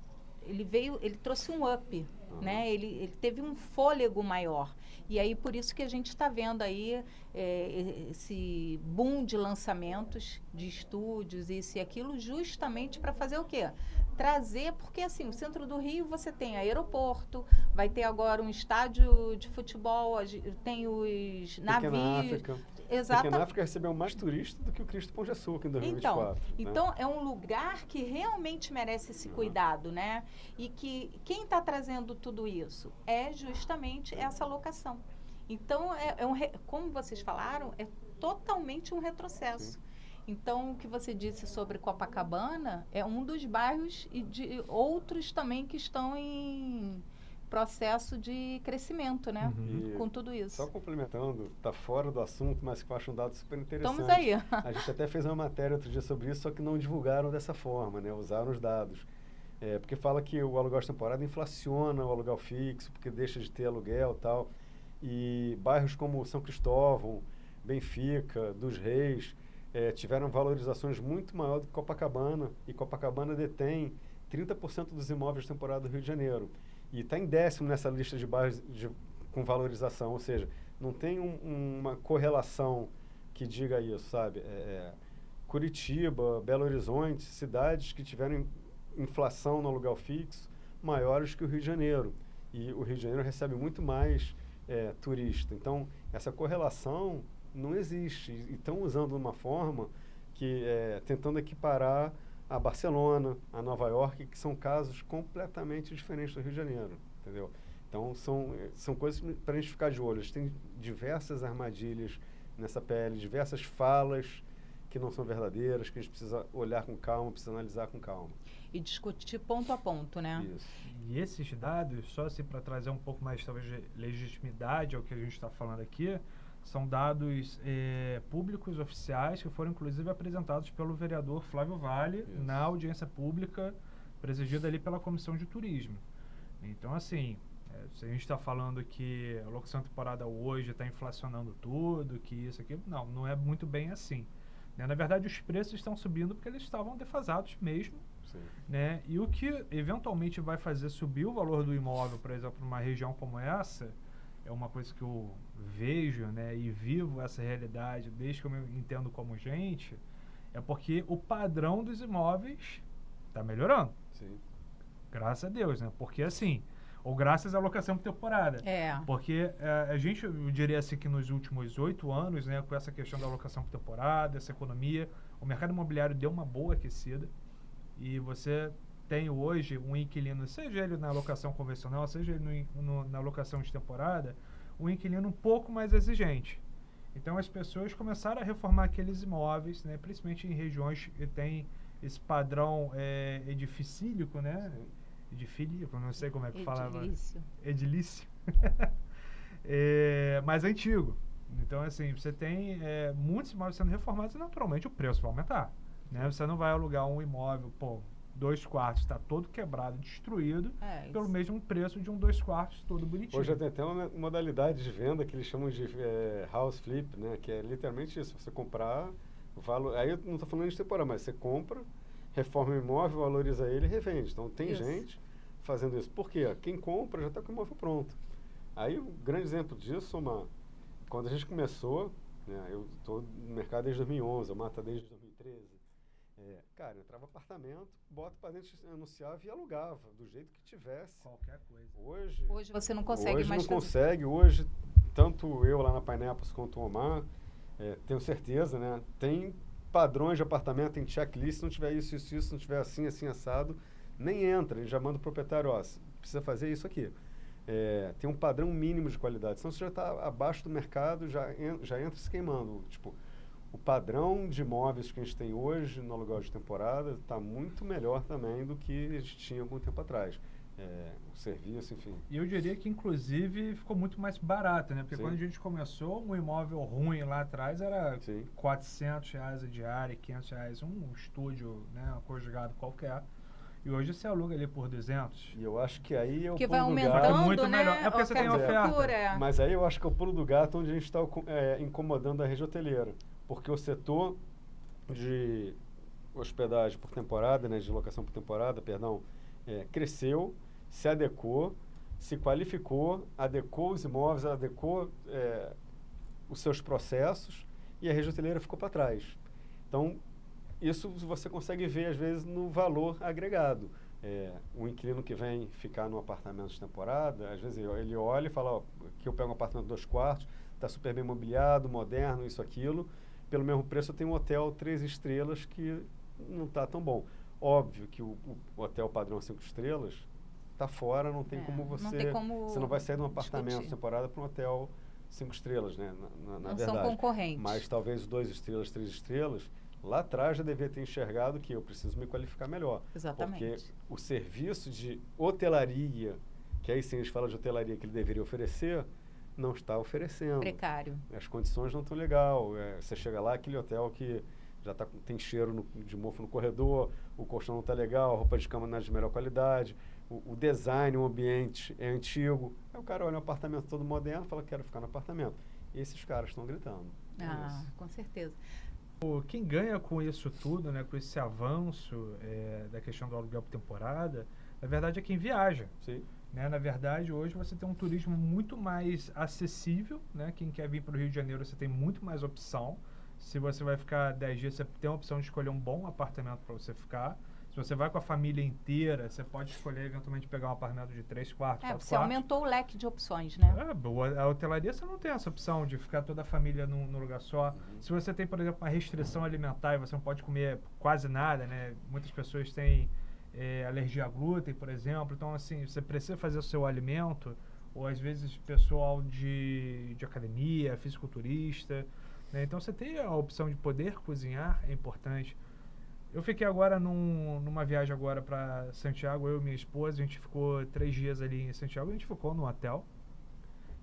[SPEAKER 1] trouxe um up, né? Ele teve um fôlego maior. E aí, por isso que a gente está vendo aí esse boom de lançamentos de estúdios, isso e aquilo, justamente para fazer o quê? Trazer, porque assim, o centro do Rio você tem aeroporto, vai ter agora um estádio de futebol, tem os navios.
[SPEAKER 3] Exatamente. Pequena África recebeu mais turistas do que o Cristo Pão de Açúcar em 2024.
[SPEAKER 1] Então é um lugar que realmente merece esse cuidado, né? E que quem está trazendo tudo isso é justamente essa locação. Então, como vocês falaram, é totalmente um retrocesso. Sim. Então, o que você disse sobre Copacabana é um dos bairros e de outros também que estão em processo de crescimento, né? Com tudo isso.
[SPEAKER 3] Só complementando, tá fora do assunto, mas que eu acho um dado super interessante.
[SPEAKER 1] Estamos aí.
[SPEAKER 3] A gente até fez uma matéria outro dia sobre isso, só que não divulgaram dessa forma, né? Usaram os dados. Porque fala que o aluguel de temporada inflaciona o aluguel fixo, porque deixa de ter aluguel e tal. E bairros como São Cristóvão, Benfica, dos Reis, tiveram valorizações muito maiores do que Copacabana. E Copacabana detém 30% dos imóveis de temporada do Rio de Janeiro. E está em 10º nessa lista de bairros com valorização, ou seja, não tem uma correlação que diga isso, sabe? Curitiba, Belo Horizonte, cidades que tiveram inflação no aluguel fixo maiores que o Rio de Janeiro. E o Rio de Janeiro recebe muito mais turista. Então, essa correlação não existe. E estão usando uma forma que tentando equiparar a Barcelona, a Nova York, que são casos completamente diferentes do Rio de Janeiro, entendeu? Então, são coisas para a gente ficar de olho. Tem diversas armadilhas nessa pele, diversas falas que não são verdadeiras, que a gente precisa olhar com calma, precisa analisar com calma.
[SPEAKER 1] E discutir ponto a ponto, né?
[SPEAKER 3] Isso.
[SPEAKER 2] E esses dados, só assim para trazer um pouco mais, talvez, de legitimidade ao que a gente está falando aqui, são dados públicos, oficiais, que foram inclusive apresentados pelo vereador Flávio Vale na audiência pública presidida ali pela Comissão de Turismo. Então, assim, se a gente está falando que a locação temporada hoje está inflacionando tudo, que isso aqui, não é muito bem assim. Né? Na verdade, os preços estão subindo porque eles estavam defasados mesmo. Né? E o que eventualmente vai fazer subir o valor do imóvel, por exemplo, numa região como essa, é uma coisa que eu vejo, né, e vivo essa realidade desde que eu me entendo como gente, é porque o padrão dos imóveis está melhorando.
[SPEAKER 3] Sim.
[SPEAKER 2] Graças a Deus, né? Porque assim, ou graças à locação por temporada. Porque a gente, eu diria assim que nos últimos 8 anos, né, com essa questão da locação por temporada, essa economia, o mercado imobiliário deu uma boa aquecida e você tem hoje um inquilino, seja ele na locação convencional, seja ele na locação de temporada, um inquilino um pouco mais exigente. Então as pessoas começaram a reformar aqueles imóveis, né, principalmente em regiões que tem esse padrão edifícico, né?
[SPEAKER 3] Sim.
[SPEAKER 2] Edifílico, não sei como é que falava.
[SPEAKER 1] Edilício.
[SPEAKER 2] Edilício. Mais antigo. Então, assim, você tem muitos imóveis sendo reformados e naturalmente o preço vai aumentar. Né? Você não vai alugar um imóvel, 2 quartos, está todo quebrado, destruído, pelo mesmo preço de um 2 quartos todo bonitinho.
[SPEAKER 3] Hoje tem até uma modalidade de venda que eles chamam de house flip, né? Que é literalmente isso, você comprar o valor. Aí eu não estou falando de temporada, mas você compra, reforma o imóvel, valoriza ele e revende. Então tem gente fazendo isso. Por quê? Quem compra já está com o imóvel pronto. Aí o grande exemplo disso, quando a gente começou, né, eu estou no mercado desde 2011, a Mata desde 2013. Cara, eu entrava no apartamento, bota para dentro, anunciava e alugava, do jeito que tivesse.
[SPEAKER 2] Qualquer coisa.
[SPEAKER 1] Hoje você não consegue mais fazer.
[SPEAKER 3] Consegue. Hoje, tanto eu lá na Pineapples quanto o Omar, tenho certeza, né? Tem padrões de apartamento, tem checklist, se não tiver isso, não tiver assim, assado, nem entra. Ele já manda o proprietário, precisa fazer isso aqui. Tem um padrão mínimo de qualidade. Senão você já está abaixo do mercado, já entra se queimando. Tipo, o padrão de imóveis que a gente tem hoje no aluguel de temporada está muito melhor também do que a gente tinha algum tempo atrás. O serviço, enfim.
[SPEAKER 2] E eu diria que, inclusive, ficou muito mais barato, né? Porque
[SPEAKER 3] Sim.
[SPEAKER 2] quando a gente começou, um imóvel ruim lá atrás era
[SPEAKER 3] Sim.
[SPEAKER 2] R$400 a diária, R$500 um estúdio, né? Um conjugado qualquer. E hoje você aluga ali por 200.
[SPEAKER 3] E eu acho que aí é o
[SPEAKER 1] que
[SPEAKER 3] pulo
[SPEAKER 1] vai
[SPEAKER 3] do
[SPEAKER 1] aumentando,
[SPEAKER 3] gato.
[SPEAKER 2] É muito
[SPEAKER 1] né?
[SPEAKER 2] melhor. É porque você tem oferta.
[SPEAKER 3] Mas aí eu acho que é o pulo do gato onde a gente está incomodando a rede hoteleira. Porque o setor de hospedagem por temporada, né, de locação por temporada, cresceu, se adequou, se qualificou, adequou os imóveis, adequou os seus processos e a rede hoteleira ficou para trás. Então, isso você consegue ver, às vezes, no valor agregado. O inquilino que vem ficar no apartamento de temporada, às vezes ele olha e fala, aqui eu pego um apartamento de 2 quartos, está super bem mobiliado, moderno, isso, aquilo. Pelo mesmo preço eu tenho um hotel 3 estrelas que não está tão bom. Óbvio que o hotel padrão 5 estrelas está fora, não tem como você...
[SPEAKER 1] Não tem como
[SPEAKER 3] você não vai sair de um apartamento
[SPEAKER 1] discutir.
[SPEAKER 3] de temporada para um hotel 5 estrelas, né? Na
[SPEAKER 1] não
[SPEAKER 3] verdade.
[SPEAKER 1] são concorrentes.
[SPEAKER 3] Mas talvez 2 estrelas, 3 estrelas, lá atrás já devia ter enxergado que eu preciso me qualificar melhor.
[SPEAKER 1] Exatamente.
[SPEAKER 3] Porque o serviço de hotelaria, que aí sim a gente fala de hotelaria que ele deveria oferecer, não está oferecendo.
[SPEAKER 1] Precário.
[SPEAKER 3] As condições não estão legal. Você chega lá, aquele hotel que já tem cheiro de mofo no corredor, o colchão não está legal, a roupa de cama não é de melhor qualidade, o design, o ambiente é antigo. Aí o cara olha o apartamento todo moderno e fala, quero ficar no apartamento. E esses caras estão gritando.
[SPEAKER 1] Com certeza.
[SPEAKER 2] Quem ganha com isso tudo, né, com esse avanço da questão do aluguel por temporada, na verdade é quem viaja.
[SPEAKER 3] Sim.
[SPEAKER 2] Né? Na verdade, hoje você tem um turismo muito mais acessível, né? Quem quer vir para o Rio de Janeiro, você tem muito mais opção. Se você vai ficar 10 dias, você tem a opção de escolher um bom apartamento para você ficar. Se você vai com a família inteira, você pode escolher eventualmente pegar um apartamento de 3 quartos, 4
[SPEAKER 1] Você
[SPEAKER 2] quartos.
[SPEAKER 1] aumentou o leque de opções, né?
[SPEAKER 2] A hotelaria você não tem essa opção de ficar toda a família num lugar só. Se você tem, por exemplo, uma restrição alimentar e você não pode comer quase nada, né? Muitas pessoas têm alergia a glúten, por exemplo. Então, assim, você precisa fazer o seu alimento, ou às vezes pessoal de academia, fisiculturista, né? Então, você tem a opção de poder cozinhar, é importante. Eu fiquei agora numa viagem agora para Santiago, eu e minha esposa, a gente ficou 3 dias ali em Santiago, a gente ficou no hotel.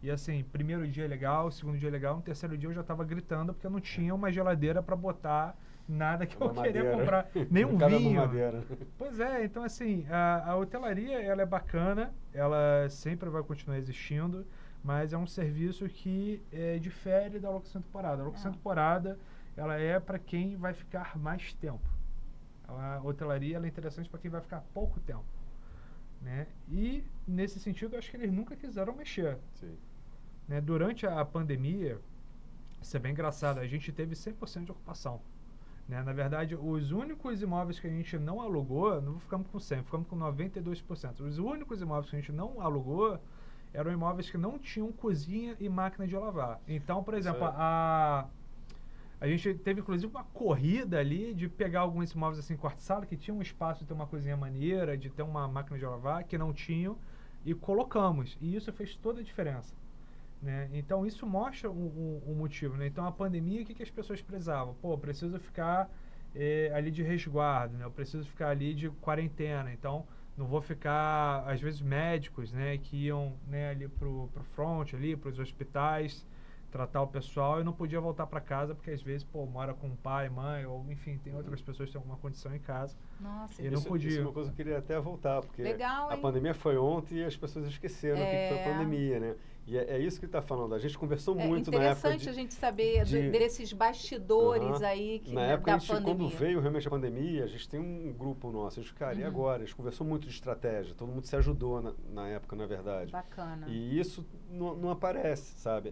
[SPEAKER 2] E assim, primeiro dia legal, segundo dia legal, no terceiro dia eu já estava gritando porque eu não tinha uma geladeira para botar nada que eu queria comprar, nem um vinho. Pois é, então assim, a hotelaria ela é bacana, ela sempre vai continuar existindo, mas é um serviço que difere da locação temporada. A locação temporada, ela é para quem vai ficar mais tempo. A hotelaria ela é interessante para quem vai ficar pouco tempo. Né? E, nesse sentido, eu acho que eles nunca quiseram mexer.
[SPEAKER 3] Sim.
[SPEAKER 2] Né? Durante a pandemia, isso é bem engraçado, a gente teve 100% de ocupação. Né? Na verdade, os únicos imóveis que a gente não alugou, não ficamos com 100%, ficamos com 92%. Os únicos imóveis que a gente não alugou eram imóveis que não tinham cozinha e máquina de lavar. Então, por exemplo, A gente teve, inclusive, uma corrida ali de pegar alguns imóveis assim, quarto-sala, que tinha um espaço de ter uma cozinha maneira, de ter uma máquina de lavar, que não tinham, e colocamos. E isso fez toda a diferença. Né? Então, isso mostra o motivo. Né? Então, a pandemia, o que as pessoas precisavam? Pô, eu preciso ficar ali de resguardo, né? Eu preciso ficar ali de quarentena. Então, não vou ficar, às vezes, médicos, né? Que iam, né, ali pro front, ali, pros hospitais, tratar o pessoal, e não podia voltar para casa, porque às vezes, pô, mora com pai, mãe, ou enfim, tem outras pessoas que têm alguma condição em casa.
[SPEAKER 1] Nossa,
[SPEAKER 2] E não podia.
[SPEAKER 3] Isso é uma coisa que eu queria até voltar, porque
[SPEAKER 1] legal,
[SPEAKER 3] a pandemia foi ontem e as pessoas esqueceram o que foi a pandemia, né? E é isso que ele está falando. A gente conversou muito na época.
[SPEAKER 1] É interessante a gente saber desses bastidores aí
[SPEAKER 3] na época,
[SPEAKER 1] da
[SPEAKER 3] a gente,
[SPEAKER 1] pandemia.
[SPEAKER 3] quando veio realmente a pandemia, a gente tem um grupo nosso. A gente, cara, e agora? A gente conversou muito de estratégia. Todo mundo se ajudou na época, na verdade.
[SPEAKER 1] Bacana.
[SPEAKER 3] E isso não aparece, sabe?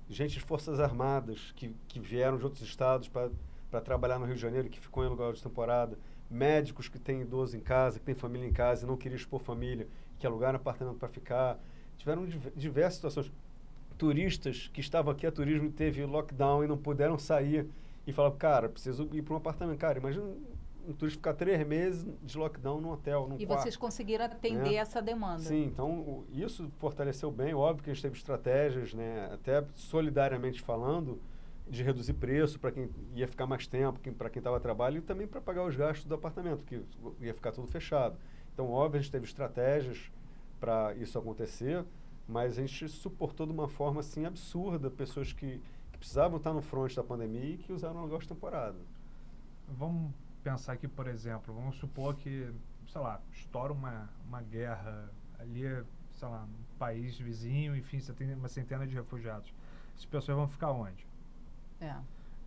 [SPEAKER 3] Gente de Forças Armadas que vieram de outros estados para trabalhar no Rio de Janeiro, que ficou em lugar de temporada. Médicos que têm idoso em casa, que têm família em casa e não queriam expor família, que alugaram apartamento para ficar. Tiveram diversas situações. Turistas que estavam aqui a turismo e teve lockdown e não puderam sair e falaram, cara, preciso ir para um apartamento. Cara, imagina um turista ficar 3 meses de lockdown num hotel, num quarto.
[SPEAKER 1] E vocês conseguiram atender essa demanda.
[SPEAKER 3] Sim, então isso fortaleceu bem. Óbvio que a gente teve estratégias, né, até solidariamente falando, de reduzir preço para quem ia ficar mais tempo, para quem estava a trabalho, e também para pagar os gastos do apartamento, porque ia ficar tudo fechado. Então, óbvio, a gente teve estratégias para isso acontecer, mas a gente suportou de uma forma assim absurda pessoas que precisavam estar no front da pandemia e que usaram aluguel de temporada.
[SPEAKER 2] Vamos pensar aqui, por exemplo, vamos supor que, sei lá, estoura uma guerra ali, sei lá, no país vizinho, enfim, você tem uma centena de refugiados. As pessoas vão ficar onde?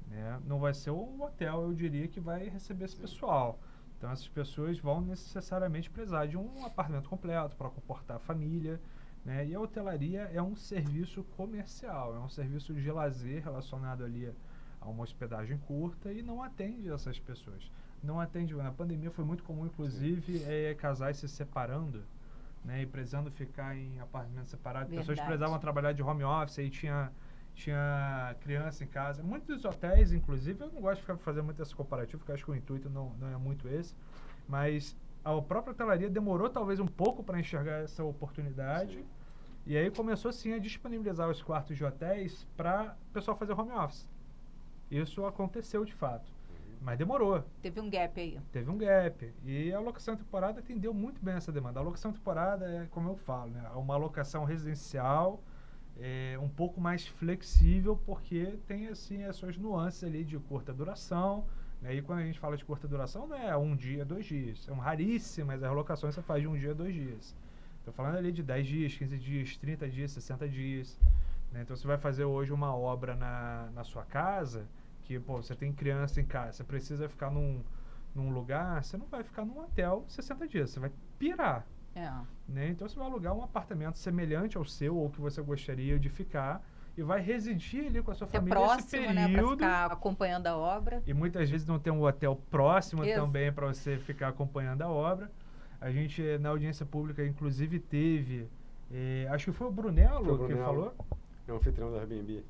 [SPEAKER 2] Né? Não vai ser o hotel, eu diria, que vai receber esse pessoal. Então, essas pessoas vão necessariamente precisar de um apartamento completo para comportar a família. Né? E a hotelaria é um serviço comercial, é um serviço de lazer relacionado ali a uma hospedagem curta e não atende essas pessoas. Não atende. Na pandemia foi muito comum, inclusive, casais se separando, né? E precisando ficar em apartamentos separados.
[SPEAKER 1] Verdade.
[SPEAKER 2] Pessoas precisavam trabalhar de home office e tinha criança em casa. Muitos hotéis, inclusive, eu não gosto de ficar fazendo muito esse comparativo, porque eu acho que o intuito não é muito esse, mas a própria hotelaria demorou talvez um pouco para enxergar essa oportunidade. Sim. E aí começou sim a disponibilizar os quartos de hotéis para o pessoal fazer home office. Isso aconteceu de fato, mas demorou.
[SPEAKER 1] Teve um gap aí.
[SPEAKER 2] Teve um gap. E a locação temporada atendeu muito bem essa demanda. A locação temporada é, como eu falo, né, uma alocação residencial um pouco mais flexível, porque tem assim as suas nuances ali de curta duração. Né? E quando a gente fala de curta duração, não é 1 dia, 2 dias. São raríssimas as locações que você faz de 1 dia, 2 dias. Estou falando ali de 10 dias, 15 dias, 30 dias, 60 dias. Né? Então, você vai fazer hoje uma obra na sua casa, que pô, você tem criança em casa, você precisa ficar num lugar, você não vai ficar num hotel 60 dias, você vai pirar. Né? Então, você vai alugar um apartamento semelhante ao seu, ou que você gostaria de ficar, e vai residir ali com a sua família
[SPEAKER 1] próximo,
[SPEAKER 2] esse período.
[SPEAKER 1] né, para ficar acompanhando a obra.
[SPEAKER 2] E muitas vezes não tem um hotel próximo também para você ficar acompanhando a obra. A gente, na audiência pública, inclusive, teve... acho que foi o Brunello que falou.
[SPEAKER 3] É um anfitrião da Airbnb.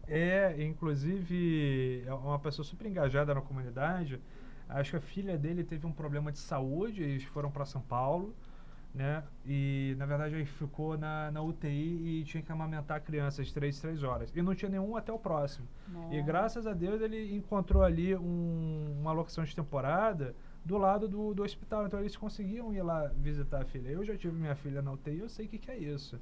[SPEAKER 2] Inclusive, é uma pessoa super engajada na comunidade. Acho que a filha dele teve um problema de saúde, eles foram para São Paulo. Né? E, na verdade, ele ficou na UTI e tinha que amamentar crianças 3 horas. E não tinha nenhum hotel próximo. Nossa. E, graças a Deus, ele encontrou ali uma locação de temporada do lado do hospital. Então, eles conseguiam ir lá visitar a filha. Eu já tive minha filha na UTI, eu sei o que é isso.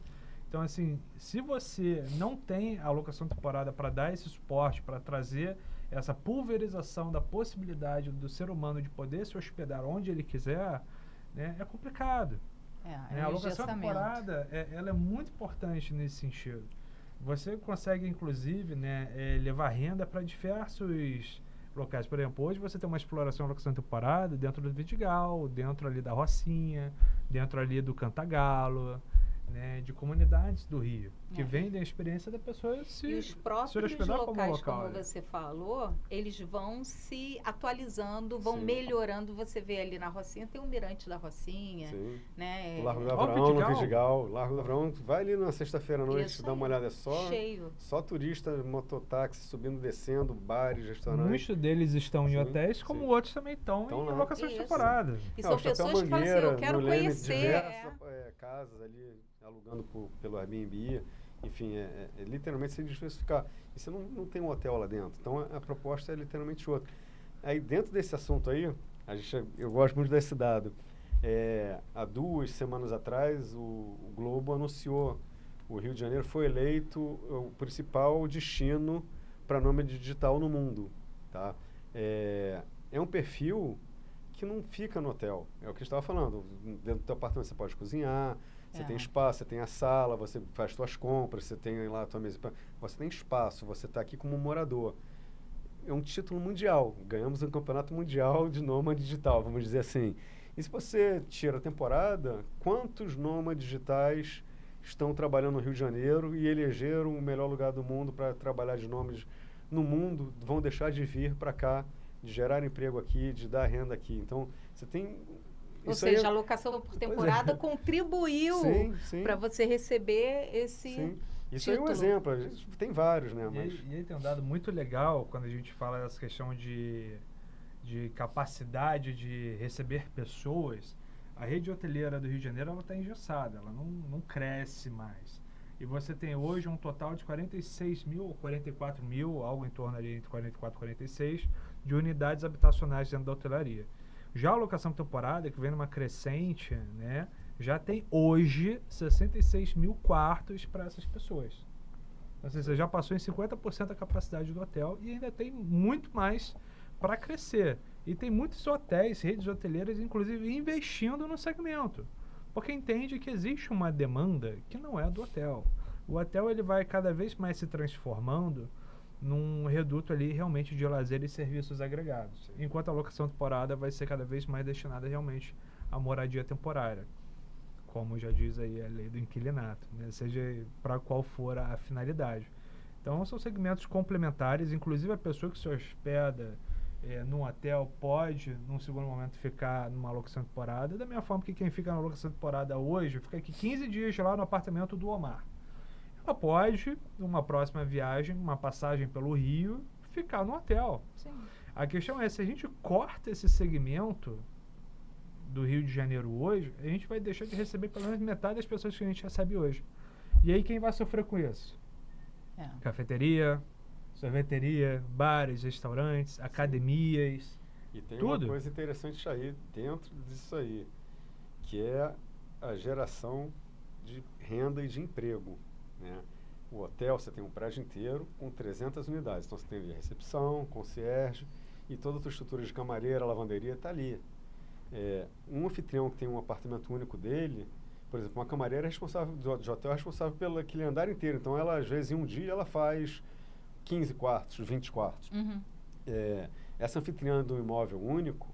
[SPEAKER 2] Então, assim, se você não tem a locação de temporada para dar esse suporte, para trazer essa pulverização da possibilidade do ser humano de poder se hospedar onde ele quiser, né, é complicado. A locação temporada ela é muito importante nesse sentido. Você consegue, inclusive, né, levar renda para diversos locais. Por exemplo, hoje você tem uma exploração de locação temporada dentro do Vidigal, dentro ali da Rocinha, dentro ali do Cantagalo. né, de comunidades do Rio, que
[SPEAKER 1] É.
[SPEAKER 2] vendem a experiência da pessoa se
[SPEAKER 1] E os próprios
[SPEAKER 2] hospedar como
[SPEAKER 1] locais,
[SPEAKER 2] local,
[SPEAKER 1] como
[SPEAKER 2] né?
[SPEAKER 1] você falou, eles vão se atualizando, vão
[SPEAKER 3] Sim.
[SPEAKER 1] melhorando. Você vê ali na Rocinha, tem o Mirante da Rocinha,
[SPEAKER 3] Sim.
[SPEAKER 1] né?
[SPEAKER 3] O Largo do
[SPEAKER 2] Ó,
[SPEAKER 3] Abraão, no
[SPEAKER 2] Vidigal.
[SPEAKER 3] Vidigal. Largo do Abraão, vai ali na sexta-feira à noite,
[SPEAKER 1] Isso
[SPEAKER 3] dá uma
[SPEAKER 1] aí.
[SPEAKER 3] olhada, é
[SPEAKER 1] Cheio.
[SPEAKER 3] só turista, mototáxi, subindo, descendo, bares, restaurantes.
[SPEAKER 2] Muitos deles estão em
[SPEAKER 3] Sim,
[SPEAKER 2] hotéis, como
[SPEAKER 3] sim.
[SPEAKER 2] outros também estão
[SPEAKER 3] Estão
[SPEAKER 2] em
[SPEAKER 3] lá.
[SPEAKER 2] locações de
[SPEAKER 1] Isso.
[SPEAKER 2] temporada.
[SPEAKER 1] E
[SPEAKER 3] Não,
[SPEAKER 1] são
[SPEAKER 3] o Chapéu
[SPEAKER 1] pessoas que falam assim, eu
[SPEAKER 3] Mangueira,
[SPEAKER 1] quero
[SPEAKER 3] no Leme,
[SPEAKER 1] conhecer.
[SPEAKER 3] diversas casas ali, alugando pelo Airbnb. Enfim, literalmente sem diversificar. E você não tem um hotel lá dentro. Então, a proposta é literalmente outra. Aí, dentro desse assunto aí, eu gosto muito desse dado. Há 2 semanas atrás, o Globo anunciou o Rio de Janeiro foi eleito o principal destino para nômade digital no mundo. Tá? É um perfil que não fica no hotel. É o que eu estava falando. Dentro do teu apartamento você pode cozinhar, você tem espaço, você tem a sala, você faz suas compras, você tem lá a tua mesa. Você tem espaço, você está aqui como morador. É um título mundial. Ganhamos um campeonato mundial de nômade digital, vamos dizer assim. E se você tira a temporada, quantos nômades digitais estão trabalhando no Rio de Janeiro e elegeram o melhor lugar do mundo para trabalhar de nômades no mundo, vão deixar de vir para cá, de gerar emprego aqui, de dar renda aqui. Então, você tem...
[SPEAKER 1] Ou seja, a locação por temporada contribuiu para você receber esse
[SPEAKER 3] Isso
[SPEAKER 1] título.
[SPEAKER 3] aí é um exemplo. Tem vários, né?
[SPEAKER 2] E aí tem um dado muito legal quando a gente fala dessa questão de capacidade de receber pessoas. A rede hoteleira do Rio de Janeiro está engessada, ela não cresce mais. E você tem hoje um total de 46 mil ou 44 mil, algo em torno ali entre 44 e 46, de unidades habitacionais dentro da hotelaria. Já a locação temporada, que vem numa crescente, né, já tem hoje 66 mil quartos para essas pessoas. Então, você já passou em 50% da capacidade do hotel e ainda tem muito mais para crescer. E tem muitos hotéis, redes hoteleiras, inclusive, investindo no segmento. Porque entende que existe uma demanda que não é do hotel. O hotel ele vai cada vez mais se transformando num reduto ali realmente de lazer e serviços agregados. Enquanto a locação temporada vai ser cada vez mais destinada realmente à moradia temporária. Como já diz aí a lei do inquilinato, né? Seja para qual for a finalidade. Então são segmentos complementares, inclusive a pessoa que se hospeda num hotel pode, num segundo momento, ficar numa locação temporada, da mesma forma que quem fica na locação temporada hoje, fica aqui 15 dias lá no apartamento do Omar. Ela pode, numa próxima viagem, uma passagem pelo Rio, ficar no hotel.
[SPEAKER 1] Sim.
[SPEAKER 2] A questão é, se a gente corta esse segmento do Rio de Janeiro hoje, a gente vai deixar de receber pelo menos metade das pessoas que a gente recebe hoje. E aí quem vai sofrer com isso? Cafeteria, sorveteria, bares, restaurantes, academias.
[SPEAKER 3] E tem
[SPEAKER 2] tudo.
[SPEAKER 3] uma coisa interessante aí, dentro disso aí, que é a geração de renda e de emprego, né? O hotel, você tem um prédio inteiro com 300 unidades. Então, você tem ali a recepção, concierge e toda a tua estrutura de camareira, lavanderia está ali. Um anfitrião que tem um apartamento único dele, por exemplo, uma camareira é responsável de hotel é responsável pelo aquele andar inteiro. Então, ela, às vezes, em um dia, ela faz 15 quartos, 20 quartos.
[SPEAKER 1] Uhum.
[SPEAKER 3] Essa anfitriã do imóvel único,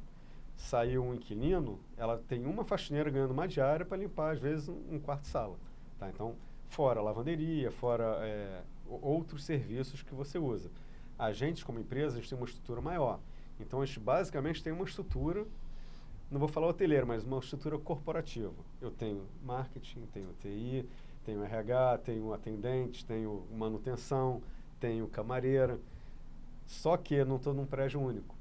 [SPEAKER 3] saiu um inquilino, ela tem uma faxineira ganhando uma diária para limpar, às vezes, um quarto-sala. Tá? Então, fora lavanderia, fora outros serviços que você usa. A gente, como empresa, a gente tem uma estrutura maior. Então, a gente basicamente tem uma estrutura, não vou falar hoteleira, mas uma estrutura corporativa. Eu tenho marketing, tenho TI, tenho RH, tenho atendente, tenho manutenção, tenho camareira. Só que eu não estou num prédio único.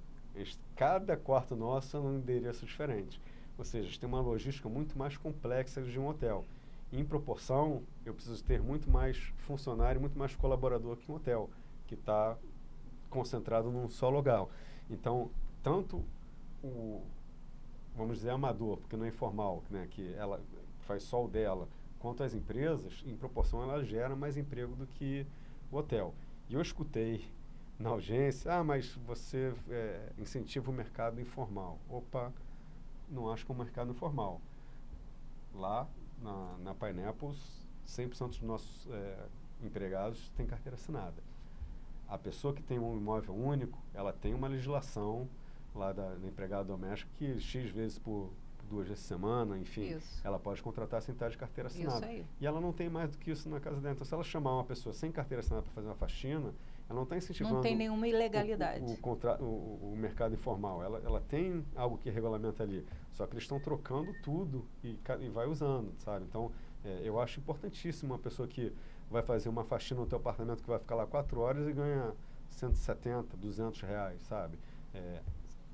[SPEAKER 3] Cada quarto nosso é um endereço diferente. Ou seja, a gente tem uma logística muito mais complexa de um hotel. Em proporção, eu preciso ter muito mais funcionário, muito mais colaborador que um hotel, que está concentrado num só lugar. Então, tanto vamos dizer, amador, porque não é informal, né, que ela faz só o dela, quanto as empresas, em proporção, ela gera mais emprego do que o hotel. E eu escutei na audiência, mas você incentiva o mercado informal. Opa, não acho que é um mercado informal. Lá, na Pineapples, 100% dos nossos empregados têm carteira assinada. A pessoa que tem um imóvel único, ela tem uma legislação lá da empregada doméstica que X vezes por 2 vezes por semana, enfim,
[SPEAKER 1] Isso.
[SPEAKER 3] ela pode contratar sem estar de carteira assinada.
[SPEAKER 1] Isso aí.
[SPEAKER 3] E ela não tem mais do que isso na casa dela. Então, se ela chamar uma pessoa sem carteira assinada para fazer uma faxina, ela não está incentivando
[SPEAKER 1] Não tem nenhuma ilegalidade.
[SPEAKER 3] o mercado informal. Ela tem algo que regulamenta ali. Só que eles estão trocando tudo e vai usando, sabe? Então, eu acho importantíssimo uma pessoa que vai fazer uma faxina no teu apartamento que vai ficar lá 4 horas e ganha 170, 200 reais, sabe?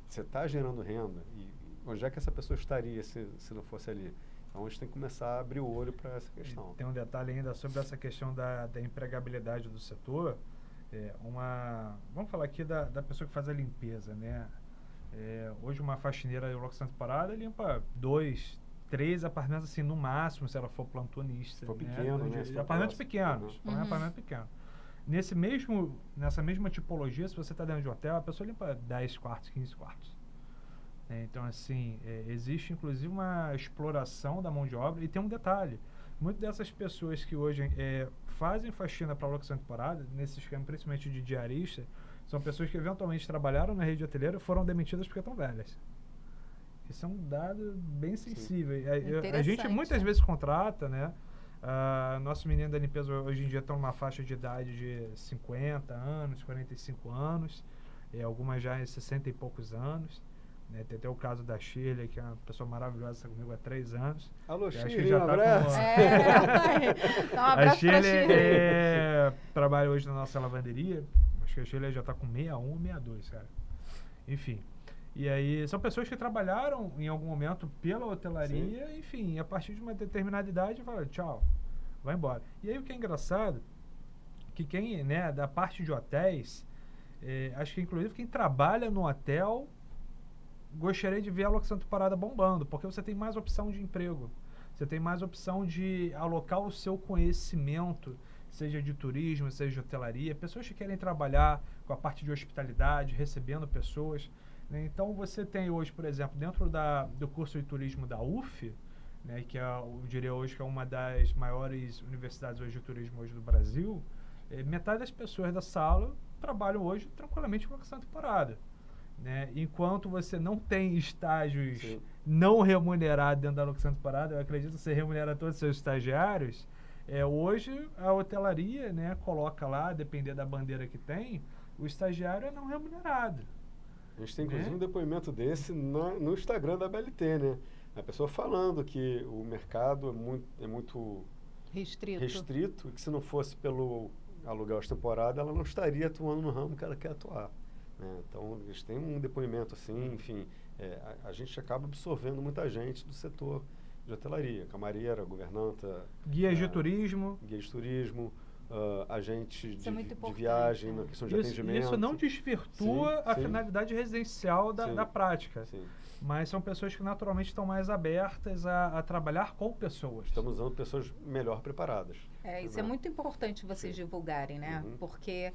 [SPEAKER 3] Você está gerando renda. E onde é que essa pessoa estaria se não fosse ali? Então, a gente tem que começar a abrir o olho para essa questão.
[SPEAKER 2] Tem um detalhe ainda sobre essa questão da empregabilidade do setor. Vamos falar aqui da pessoa que faz a limpeza, né? Hoje uma faxineira em locação temporada limpa 2, 3 apartamentos assim, no máximo, se ela for plantonista.
[SPEAKER 3] Se for pequeno, né?
[SPEAKER 2] Apartamentos pequenos. Apartamento pequeno. Nessa mesma tipologia, se você está dentro de um hotel, a pessoa limpa 10 quartos, 15 quartos. Então, assim, existe inclusive uma exploração da mão de obra. E tem um detalhe: muitas dessas pessoas que hoje fazem faxina para locação temporada, nesse esquema principalmente de diarista, são pessoas que eventualmente trabalharam na rede hoteleira e foram demitidas porque estão velhas. Isso é um dado bem sensível. A gente muitas vezes contrata, né? Nossos meninos da limpeza hoje em dia estão numa faixa de idade de 50 anos, 45 anos, algumas já em 60 e poucos anos. Né? Tem até o caso da Shirley, que é uma pessoa maravilhosa, está comigo há 3 anos.
[SPEAKER 3] Alô,
[SPEAKER 2] Shirley,
[SPEAKER 3] já um abraço.
[SPEAKER 1] Um abraço
[SPEAKER 2] a Shirley trabalha hoje na nossa lavanderia. Acho que a Shirley já está com 61 ou 62, cara. Enfim. E aí, são pessoas que trabalharam em algum momento pela hotelaria, sim. Enfim, a partir de uma determinada idade, fala, tchau, vai embora. E aí, o que é engraçado, que quem, né, da parte de hotéis, acho que inclusive quem trabalha no hotel, gostaria de ver a locação temporada bombando, porque você tem mais opção de emprego, você tem mais opção de alocar o seu conhecimento, seja de turismo, seja de hotelaria, pessoas que querem trabalhar com a parte de hospitalidade, recebendo pessoas. Então, você tem hoje, por exemplo, dentro do curso de turismo da UF, né, que eu diria hoje que é uma das maiores universidades hoje de turismo hoje do Brasil, metade das pessoas da sala trabalham hoje tranquilamente com locação temporada. Né? Enquanto você não tem estágios sim. não remunerados dentro da locação temporada, eu acredito que você remunera todos os seus estagiários, hoje a hotelaria, né, coloca lá, depender da bandeira que tem, o estagiário é não remunerado.
[SPEAKER 3] A gente tem inclusive um depoimento desse no Instagram da BLT, né? A pessoa falando que o mercado é muito restrito e que se não fosse pelo aluguel de temporada, ela não estaria atuando no ramo que ela quer atuar. Né? Então, eles têm um depoimento assim, enfim, a gente acaba absorvendo muita gente do setor de hotelaria, camareira, governanta,
[SPEAKER 2] guias de turismo,
[SPEAKER 3] agente de viagem, na questão de atendimento.
[SPEAKER 2] Isso não desvirtua a finalidade residencial da prática.
[SPEAKER 3] Sim.
[SPEAKER 2] Mas são pessoas que naturalmente estão mais abertas a trabalhar com pessoas.
[SPEAKER 3] Estamos usando pessoas melhor preparadas.
[SPEAKER 1] Isso é muito importante vocês divulgarem, né? Porque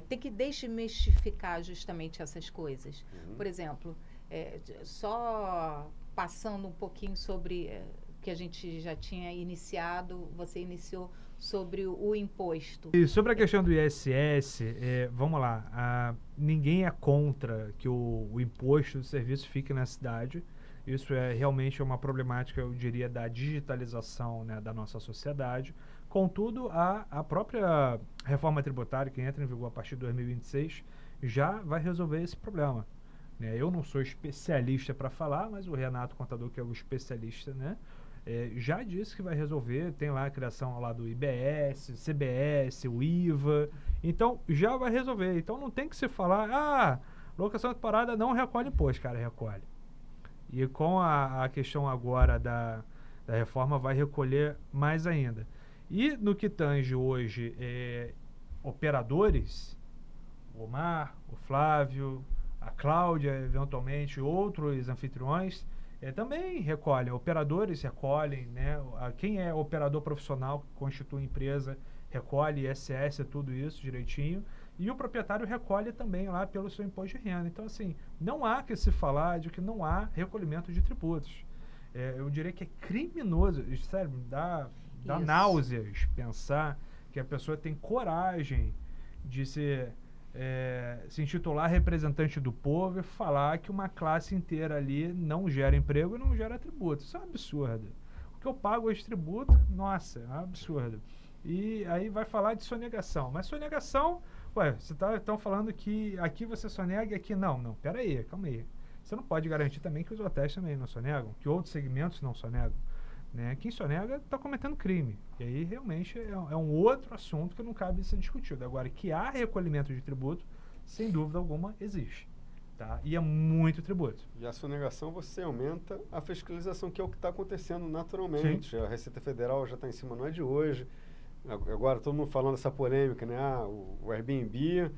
[SPEAKER 1] tem que desmistificar justamente essas coisas. Por exemplo, só passando um pouquinho sobre que a gente já tinha iniciado, você iniciou sobre o imposto.
[SPEAKER 2] E sobre a questão do ISS, vamos lá, ninguém é contra que o imposto do serviço fique na cidade. Isso é realmente uma problemática, eu diria, da digitalização, né, da nossa sociedade. Contudo, a própria reforma tributária, que entra em vigor a partir de 2026, já vai resolver esse problema. Né? Eu não sou especialista para falar, mas o Renato Contador, que é o especialista, né, já disse que vai resolver. Tem lá a criação lá do IBS, CBS, o IVA. Então, já vai resolver. Então, não tem que se falar, locação temporada não recolhe imposto, cara, recolhe. E com a questão agora da reforma, vai recolher mais ainda. E no que tange hoje operadores, o Omar, o Flávio, a Cláudia, eventualmente outros anfitriões, também recolhem. Operadores recolhem, né? Quem é operador profissional que constitui empresa recolhe ISS, tudo isso direitinho. E o proprietário recolhe também lá pelo seu imposto de renda. Então, assim, não há que se falar de que não há recolhimento de tributos. Eu diria que é criminoso, sério, dá náuseas pensar que a pessoa tem coragem de se se intitular representante do povo e falar que uma classe inteira ali não gera emprego e não gera tributo. Isso é um absurdo. O que eu pago hoje tributo, nossa, é um absurdo. E aí vai falar de sonegação. Mas sonegação, ué, você estão falando que aqui você sonega e aqui não. Não, peraí, calma aí. Você não pode garantir também que os hotéis também não sonegam, que outros segmentos não sonegam. Né? Quem sonega está cometendo crime. E aí realmente é um outro assunto que não cabe ser discutido. Agora, que há recolhimento de tributo, sem dúvida alguma, existe. Tá? E é muito tributo.
[SPEAKER 3] E a sonegação você aumenta a fiscalização, que é o que está acontecendo naturalmente. Sim. A Receita Federal já está em cima, não é de hoje. Agora todo mundo falando dessa polêmica, né? O Airbnb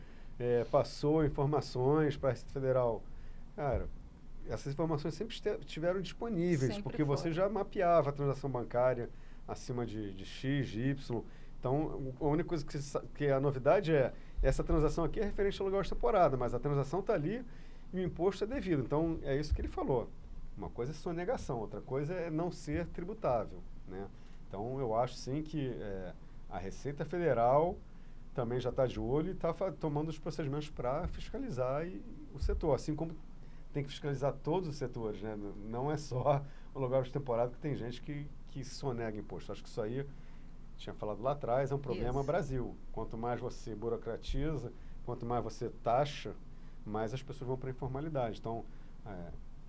[SPEAKER 3] passou informações para a Receita Federal. Cara, essas informações sempre estiveram disponíveis, sempre porque você já mapeava a transação bancária acima de X, de Y. Então, a única coisa que a novidade essa transação aqui é referente ao aluguel de temporada, mas a transação está ali e o imposto é devido. Então, é isso que ele falou. Uma coisa é sonegação, outra coisa é não ser tributável, né? Então, eu acho sim que a Receita Federal também já está de olho e está tomando os procedimentos para fiscalizar o setor, assim como tem que fiscalizar todos os setores, né? Não é só o aluguel de temporada, que tem gente que sonega imposto. Acho que isso aí, tinha falado lá atrás, é um problema Brasil. Quanto mais você burocratiza, quanto mais você taxa, mais as pessoas vão para a informalidade. Então,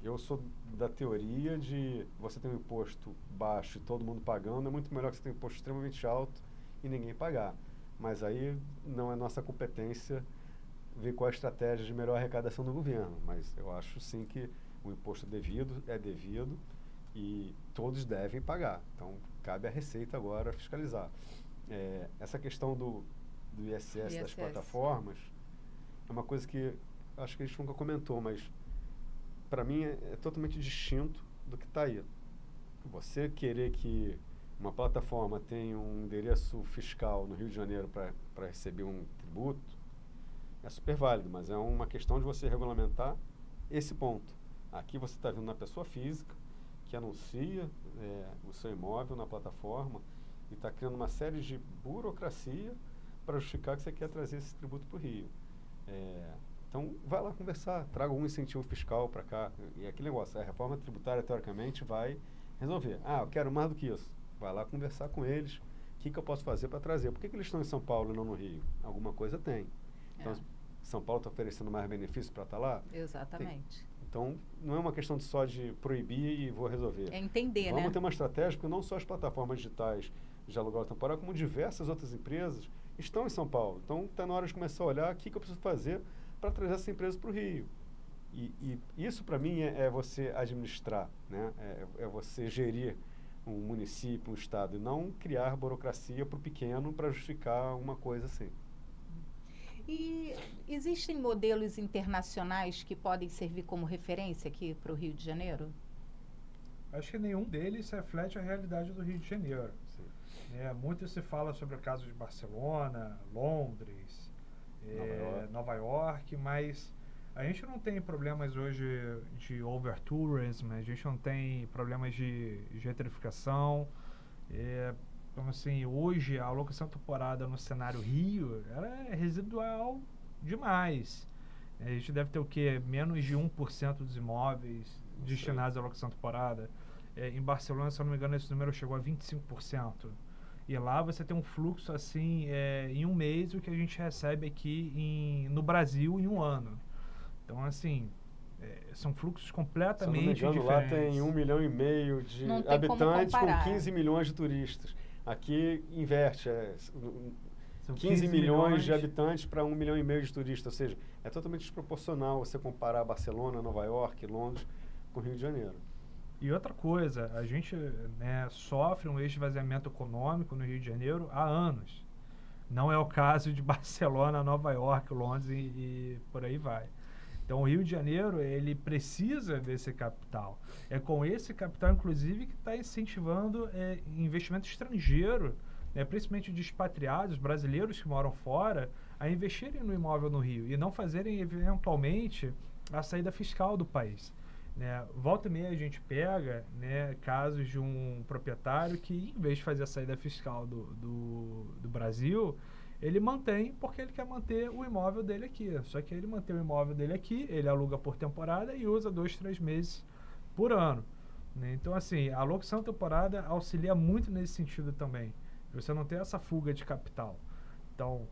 [SPEAKER 3] eu sou da teoria de você ter um imposto baixo e todo mundo pagando, é muito melhor que você ter um imposto extremamente alto e ninguém pagar. Mas aí não é nossa competência ver qual a estratégia de melhor arrecadação do governo. Mas eu acho sim que o imposto é devido e todos devem pagar. Então, cabe à Receita agora fiscalizar. Essa questão do ISS das plataformas é uma coisa que acho que a gente nunca comentou, mas para mim é totalmente distinto do que está aí. Você querer que uma plataforma tenha um endereço fiscal no Rio de Janeiro para receber um tributo, é super válido, mas é uma questão de você regulamentar esse ponto. Aqui você está vendo uma pessoa física que anuncia o seu imóvel na plataforma e está criando uma série de burocracia para justificar que você quer trazer esse tributo para o Rio. Então, vai lá conversar, traga algum incentivo fiscal para cá. E aquele negócio, a reforma tributária, teoricamente, vai resolver. Eu quero mais do que isso. Vai lá conversar com eles. O que eu posso fazer para trazer? Por que eles estão em São Paulo e não no Rio? Alguma coisa tem. Então, São Paulo está oferecendo mais benefício para estar lá?
[SPEAKER 1] Exatamente.
[SPEAKER 3] Então, não é uma questão só de proibir e vou resolver.
[SPEAKER 1] É entender,
[SPEAKER 3] Vamos ter uma estratégia, porque não só as plataformas digitais de aluguel temporário, como diversas outras empresas estão em São Paulo. Então, está na hora de começar a olhar o que eu preciso fazer para trazer essa empresa para o Rio. E isso, para mim, é você administrar, né? É você gerir um município, um estado, e não criar burocracia para o pequeno para justificar uma coisa assim.
[SPEAKER 1] E existem modelos internacionais que podem servir como referência aqui para o Rio de Janeiro?
[SPEAKER 2] Acho que nenhum deles reflete a realidade do Rio de Janeiro. Muito se fala sobre o caso de Barcelona, Londres, Nova York, mas a gente não tem problemas hoje de overtourism, a gente não tem problemas de gentrificação. Então, assim, hoje a alocação temporada no cenário Rio, ela é residual demais. A gente deve ter o quê? Menos de 1% dos imóveis destinados à alocação temporada. Em Barcelona, se eu não me engano, esse número chegou a 25%. E lá você tem um fluxo, assim, em um mês, o que a gente recebe aqui no Brasil em um ano. Então, assim, são fluxos completamente
[SPEAKER 3] diferentes. Se eu não me engano, lá tem 1,5 milhão de habitantes com 15 milhões de turistas. Aqui inverte, são 15 milhões de habitantes para 1,5 milhão de turistas. Ou seja, é totalmente desproporcional você comparar Barcelona, Nova York, Londres com o Rio de Janeiro.
[SPEAKER 2] E outra coisa, a gente sofre um esvaziamento econômico no Rio de Janeiro há anos. Não é o caso de Barcelona, Nova York, Londres e por aí vai. Então, o Rio de Janeiro, ele precisa desse capital. É com esse capital, inclusive, que está incentivando investimento estrangeiro, principalmente de expatriados, brasileiros que moram fora, a investirem no imóvel no Rio e não fazerem, eventualmente, a saída fiscal do país. Volta e meia a gente pega casos de um proprietário que, em vez de fazer a saída fiscal do Brasil, ele mantém porque ele quer manter o imóvel dele aqui. Só que ele mantém o imóvel dele aqui, ele aluga por temporada e usa 2, 3 meses por ano, né? Então, assim, a locação temporada auxilia muito nesse sentido também. Você não tem essa fuga de capital. Então,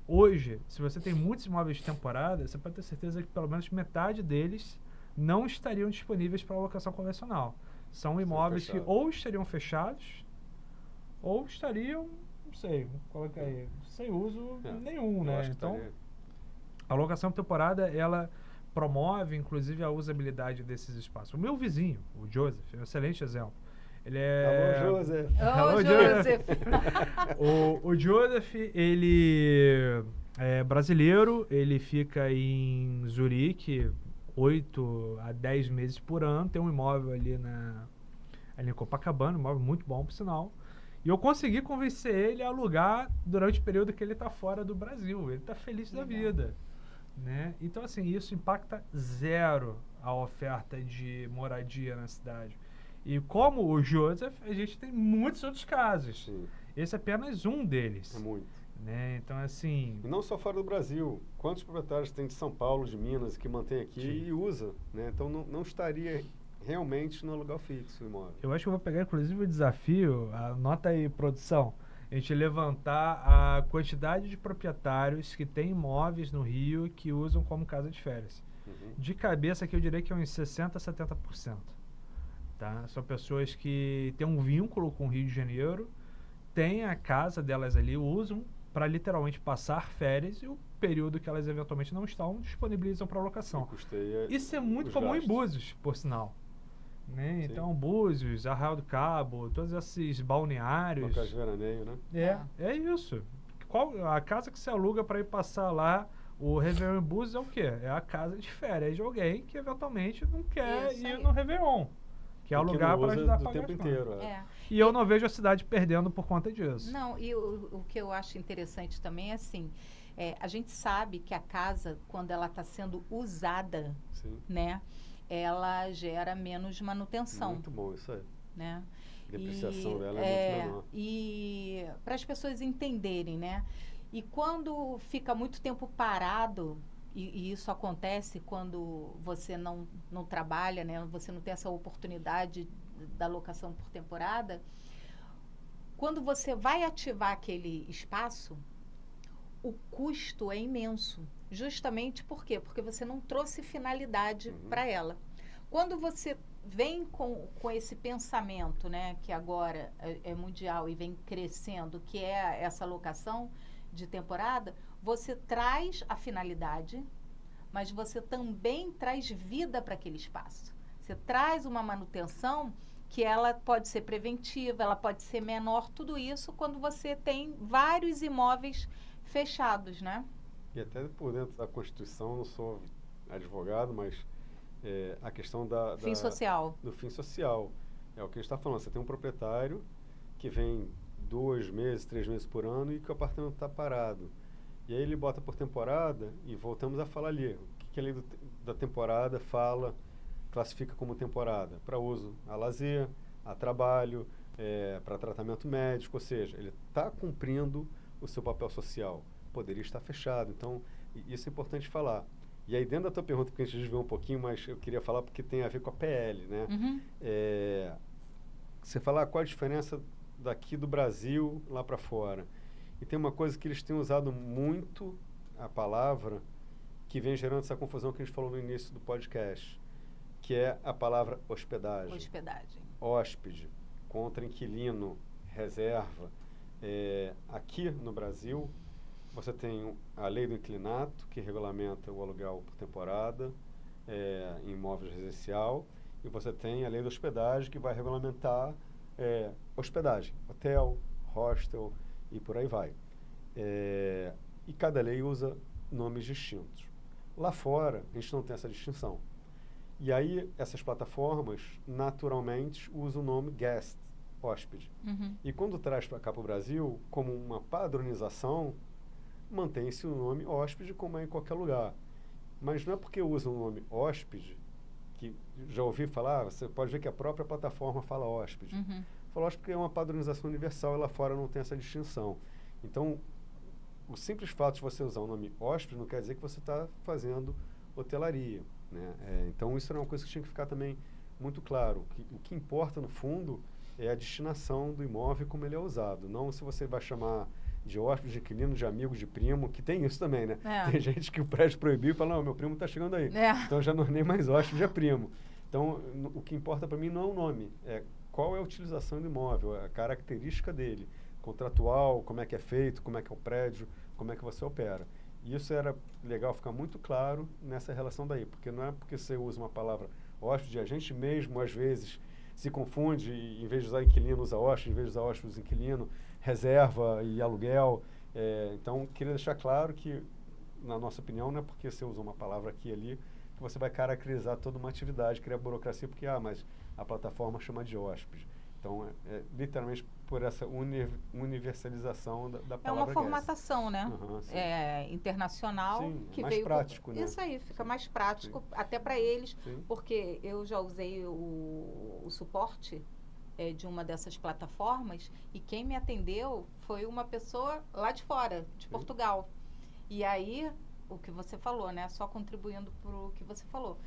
[SPEAKER 2] hoje, se você tem muitos imóveis de temporada, você pode ter certeza que pelo menos metade deles não estariam disponíveis para locação convencional. São imóveis que ou estariam fechados ou estariam, não sei, coloca aí, sem uso nenhum, né? Então, a locação temporada, ela promove, inclusive, a usabilidade desses espaços. O meu vizinho, o Joseph, é um excelente exemplo. Ele é...
[SPEAKER 3] Alô, Joseph.
[SPEAKER 1] Ô, Joseph.
[SPEAKER 2] o Joseph, ele é brasileiro, ele fica em Zurique 8 a 10 meses por ano, tem um imóvel ali em Copacabana, um imóvel muito bom, por sinal. E eu consegui convencer ele a alugar durante o período que ele está fora do Brasil. Ele está feliz da vida, né? Então, assim, isso impacta zero a oferta de moradia na cidade. E como o Joseph, a gente tem muitos outros casos.
[SPEAKER 3] Sim.
[SPEAKER 2] Esse é apenas um deles.
[SPEAKER 3] É muito.
[SPEAKER 2] Né? Então, assim...
[SPEAKER 3] E não só fora do Brasil. Quantos proprietários tem de São Paulo, de Minas, que mantém aqui e usa, né? Então, não estaria realmente no aluguel fixo o imóvel.
[SPEAKER 2] Eu acho que eu vou pegar, inclusive, o desafio, anota aí, produção, a gente levantar a quantidade de proprietários que têm imóveis no Rio que usam como casa de férias. De cabeça aqui eu diria que é uns 60% a 70%. Tá? São pessoas que têm um vínculo com o Rio de Janeiro, têm a casa delas ali, usam para literalmente passar férias e o período que elas eventualmente não estão, disponibilizam para locação. Isso é muito comum em Búzios, por sinal. Né? Então, Búzios, Arraial do Cabo, todos esses balneários.
[SPEAKER 3] Locais de veraneio, né?
[SPEAKER 2] É isso. A casa que você aluga para ir passar lá o Réveillon em Búzios é o quê? É a casa de férias de alguém que eventualmente não quer ir no Réveillon. Quer alugar para ajudar a pagar
[SPEAKER 3] o tempo inteiro.
[SPEAKER 2] E eu não vejo a cidade perdendo por conta disso.
[SPEAKER 1] Não, e o que eu acho interessante também é assim, a gente sabe que a casa, quando ela está sendo usada, né, ela gera menos manutenção.
[SPEAKER 3] Muito bom, isso aí.
[SPEAKER 1] Né?
[SPEAKER 3] Depreciação dela é muito menor.
[SPEAKER 1] E para as pessoas entenderem, né? E quando fica muito tempo parado, e isso acontece quando você não trabalha, né? Você não tem essa oportunidade da locação por temporada, quando você vai ativar aquele espaço, o custo é imenso. Justamente por quê? Porque você não trouxe finalidade para ela. Quando você vem com esse pensamento, né, que agora é mundial e vem crescendo, que é essa locação de temporada, você traz a finalidade, mas você também traz vida para aquele espaço. Você traz uma manutenção que ela pode ser preventiva, ela pode ser menor, tudo isso quando você tem vários imóveis fechados, né?
[SPEAKER 3] E até por dentro da Constituição, não sou advogado, mas a questão
[SPEAKER 1] fim social.
[SPEAKER 3] Do fim social. É o que a gente está falando. Você tem um proprietário que vem 2 meses, 3 meses por ano e que o apartamento está parado. E aí ele bota por temporada e voltamos a falar ali. O que a lei da temporada classifica como temporada? Para uso a lazer, a trabalho, para tratamento médico, ou seja, ele está cumprindo o seu papel social. Poderia estar fechado. Então, isso é importante falar. E aí, dentro da tua pergunta, porque a gente desviou um pouquinho, mas eu queria falar porque tem a ver com a PL, né? Você falar qual a diferença daqui do Brasil lá para fora. E tem uma coisa que eles têm usado muito, a palavra, que vem gerando essa confusão que a gente falou no início do podcast, que é a palavra hospedagem. Hóspede, contra inquilino, reserva. Aqui no Brasil, você tem a lei do inquilinato, que regulamenta o aluguel por temporada, em imóveis residencial, e você tem a lei da hospedagem, que vai regulamentar hospedagem, hotel, hostel e por aí vai. E cada lei usa nomes distintos. Lá fora, a gente não tem essa distinção. E aí, essas plataformas, naturalmente, usam o nome guest, hóspede. E quando traz para cá para o Brasil, como uma padronização, mantém-se o nome hóspede como é em qualquer lugar. Mas não é porque usa o nome hóspede, que já ouvi falar, você pode ver que a própria plataforma fala hóspede. Fala hóspede porque é uma padronização universal e lá fora não tem essa distinção. Então, o simples fato de você usar o nome hóspede não quer dizer que você está fazendo hotelaria, né? Então, isso era uma coisa que tinha que ficar também muito claro. O que importa, no fundo, é a destinação do imóvel e como ele é usado. Não se você vai chamar de hóspede, de inquilino, de amigo, de primo, que tem isso também, né? Tem gente que o prédio proibiu e fala, não, meu primo está chegando aí. Então, já não é nem mais hóspede, é primo. Então, o que importa para mim não é o nome, é qual é a utilização do imóvel, a característica dele, contratual, como é que é feito, como é que é o prédio, como é que você opera. E isso era legal ficar muito claro nessa relação daí, porque não é porque você usa uma palavra hóspede, a gente mesmo, às vezes, se confunde, e, em vez de usar inquilino, usa hóspede, em vez de usar hóspede, usa inquilino, reserva e aluguel. Então, queria deixar claro que, na nossa opinião, não é porque você usou uma palavra aqui e ali que você vai caracterizar toda uma atividade, criar burocracia, porque, mas a plataforma chama de hóspede. Então, literalmente por essa universalização da palavra.
[SPEAKER 1] É uma formatação, né? Internacional.
[SPEAKER 3] Sim,
[SPEAKER 1] que
[SPEAKER 3] mais
[SPEAKER 1] veio
[SPEAKER 3] prático, né?
[SPEAKER 1] Isso aí, fica mais prático, até para eles,
[SPEAKER 3] Sim.
[SPEAKER 1] porque eu já usei o suporte de uma dessas plataformas e quem me atendeu foi uma pessoa lá de fora, de Portugal. E aí, o que você falou, né? Só contribuindo para o que você falou.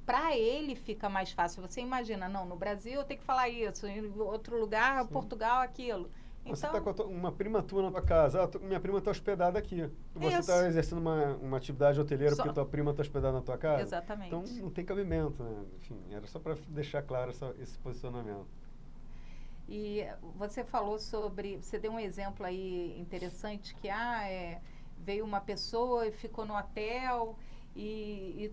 [SPEAKER 1] Para ele fica mais fácil. Você imagina, não, no Brasil eu tenho que falar isso, em outro lugar,
[SPEAKER 3] Sim.
[SPEAKER 1] Portugal, aquilo. Então,
[SPEAKER 3] você está com uma prima tua na tua casa, minha prima está hospedada aqui. E você está exercendo uma atividade hoteleira porque tua prima está hospedada na tua casa?
[SPEAKER 1] Exatamente.
[SPEAKER 3] Então não tem cabimento, né? Enfim, era só para deixar claro esse posicionamento.
[SPEAKER 1] E você falou sobre, você deu um exemplo aí interessante que veio uma pessoa e ficou no hotel e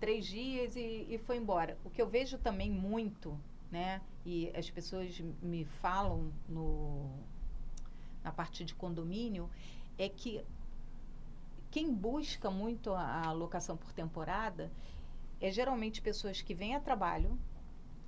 [SPEAKER 1] 3 dias e foi embora. O que eu vejo também muito, né? E as pessoas me falam na parte de condomínio, é que quem busca muito a locação por temporada é geralmente pessoas que vêm a trabalho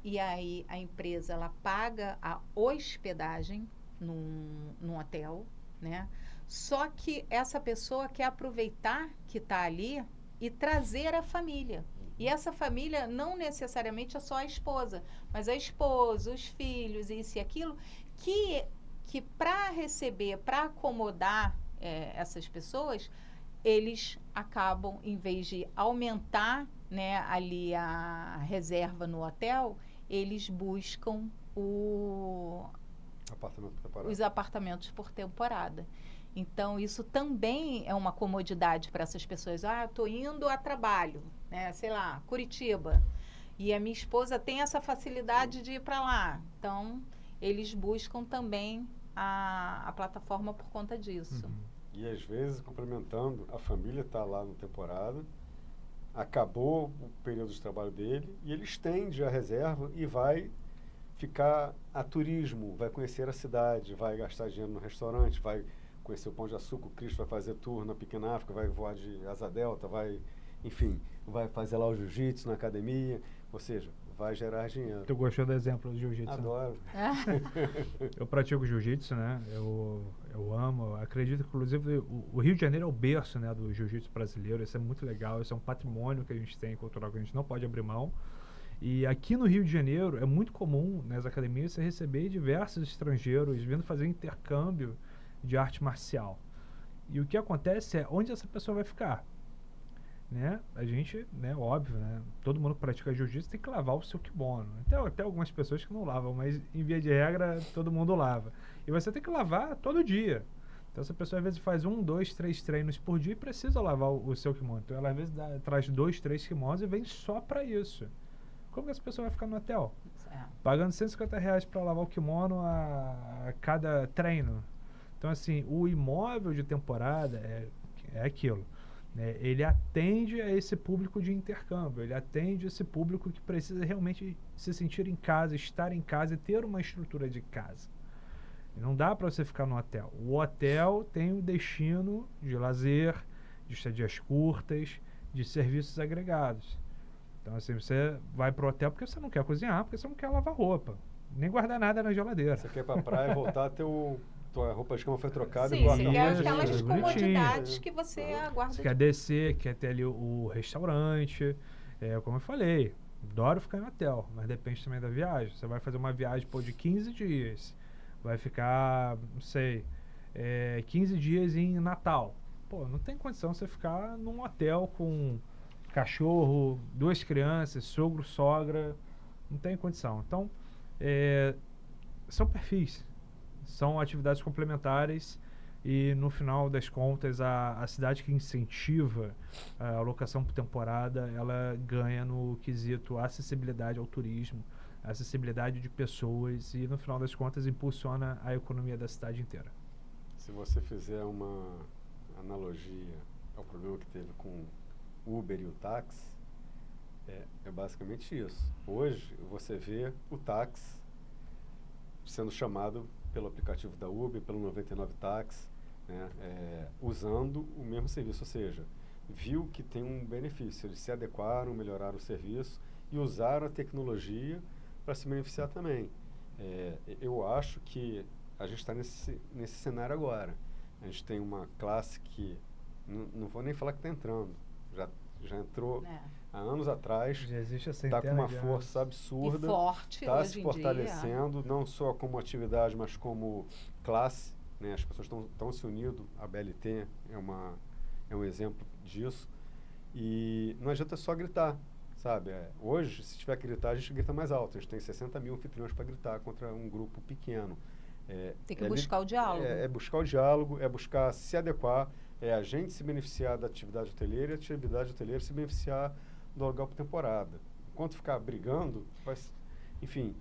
[SPEAKER 1] e aí a empresa ela paga a hospedagem num hotel, né? Só que essa pessoa quer aproveitar que está ali e trazer a família. E essa família não necessariamente é só a esposa, mas a esposa, os filhos, isso e aquilo, que para receber, para acomodar essas pessoas, eles acabam, em vez de aumentar, né, ali a reserva no hotel, eles buscam os apartamentos por temporada. Então, isso também é uma comodidade para essas pessoas. Eu estou indo a trabalho, né? Sei lá, Curitiba. E a minha esposa tem essa facilidade de ir para lá. Então, eles buscam também a plataforma por conta disso.
[SPEAKER 3] E, às vezes, complementando, a família está lá na temporada, acabou o período de trabalho dele, e ele estende a reserva e vai ficar a turismo, vai conhecer a cidade, vai gastar dinheiro no restaurante, vai conhecer o Pão de Açúcar, o Cristo vai fazer tour na Pequena África, vai voar de asa delta, vai fazer lá o jiu-jitsu na academia, ou seja, vai gerar dinheiro.
[SPEAKER 2] Tu gostou do exemplo do jiu-jitsu?
[SPEAKER 3] Adoro.
[SPEAKER 2] Eu pratico jiu-jitsu, né? Eu amo, acredito que inclusive o Rio de Janeiro é o berço, né, do jiu-jitsu brasileiro. Isso é muito legal, isso é um patrimônio que a gente tem cultural que a gente não pode abrir mão. E aqui no Rio de Janeiro é muito comum nas academias você receber diversos estrangeiros vindo fazer intercâmbio de arte marcial. E o que acontece é onde essa pessoa vai ficar, né? A gente, né, óbvio, né, todo mundo que pratica jiu-jitsu tem que lavar o seu kimono. Até algumas pessoas que não lavam, mas em via de regra todo mundo lava. E você tem que lavar todo dia. Então essa pessoa às vezes faz 1, 2, 3 treinos por dia e precisa lavar o seu kimono. Então ela às vezes traz 2, 3 kimonos e vem só para isso. Como que essa pessoa vai ficar no hotel? Pagando R$150 para lavar o kimono a cada treino. Então, assim, o imóvel de temporada é aquilo. Né? Ele atende a esse público de intercâmbio, ele atende esse público que precisa realmente se sentir em casa, estar em casa e ter uma estrutura de casa. E não dá para você ficar no hotel. O hotel tem o destino de lazer, de estadias curtas, de serviços agregados. Então, assim, você vai pro hotel porque você não quer cozinhar, porque você não quer lavar roupa, nem guardar nada na geladeira.
[SPEAKER 3] Você quer ir pra praia e voltar, tua roupa de cama foi trocada.
[SPEAKER 1] Sim,
[SPEAKER 3] e guarda
[SPEAKER 1] aquelas comodidades que você aguarda.
[SPEAKER 2] Você quer descer, quer ter ali o restaurante, como eu falei, adoro ficar em hotel, mas depende também da viagem. Você vai fazer uma viagem de 15 dias, vai ficar, não sei, 15 dias em Natal. Pô, não tem condição você ficar num hotel com cachorro, 2 crianças, sogro, sogra. Não tem condição. Então, são perfis, são atividades complementares e, no final das contas, a cidade que incentiva a locação por temporada, ela ganha no quesito acessibilidade ao turismo, acessibilidade de pessoas e, no final das contas, impulsiona a economia da cidade inteira.
[SPEAKER 3] Se você fizer uma analogia ao problema que teve com o Uber e o táxi, é basicamente isso. Hoje, você vê o táxi sendo chamado pelo aplicativo da Uber, pelo 99 Táxi, né, usando o mesmo serviço, ou seja, viu que tem um benefício, eles se adequaram, melhoraram o serviço e usaram a tecnologia para se beneficiar também. Eu acho que a gente está nesse cenário agora. A gente tem uma classe que, não vou nem falar que está entrando, já entrou há anos atrás,
[SPEAKER 2] Já existe essa
[SPEAKER 3] está com uma força absurda,
[SPEAKER 1] e forte
[SPEAKER 3] está
[SPEAKER 1] hoje
[SPEAKER 3] se
[SPEAKER 1] em
[SPEAKER 3] fortalecendo, não só como atividade, mas como classe, né? As pessoas estão se unindo, a BLT é um exemplo disso, e não adianta só gritar, sabe? Hoje, se tiver que gritar, a gente grita mais alto, a gente tem 60 mil anfitriões para gritar contra um grupo pequeno.
[SPEAKER 1] Tem que buscar o diálogo.
[SPEAKER 3] É buscar o diálogo, é buscar se adequar, é a gente se beneficiar da atividade hoteleira e a atividade hoteleira se beneficiar do aluguel por temporada. Enquanto ficar brigando, enfim,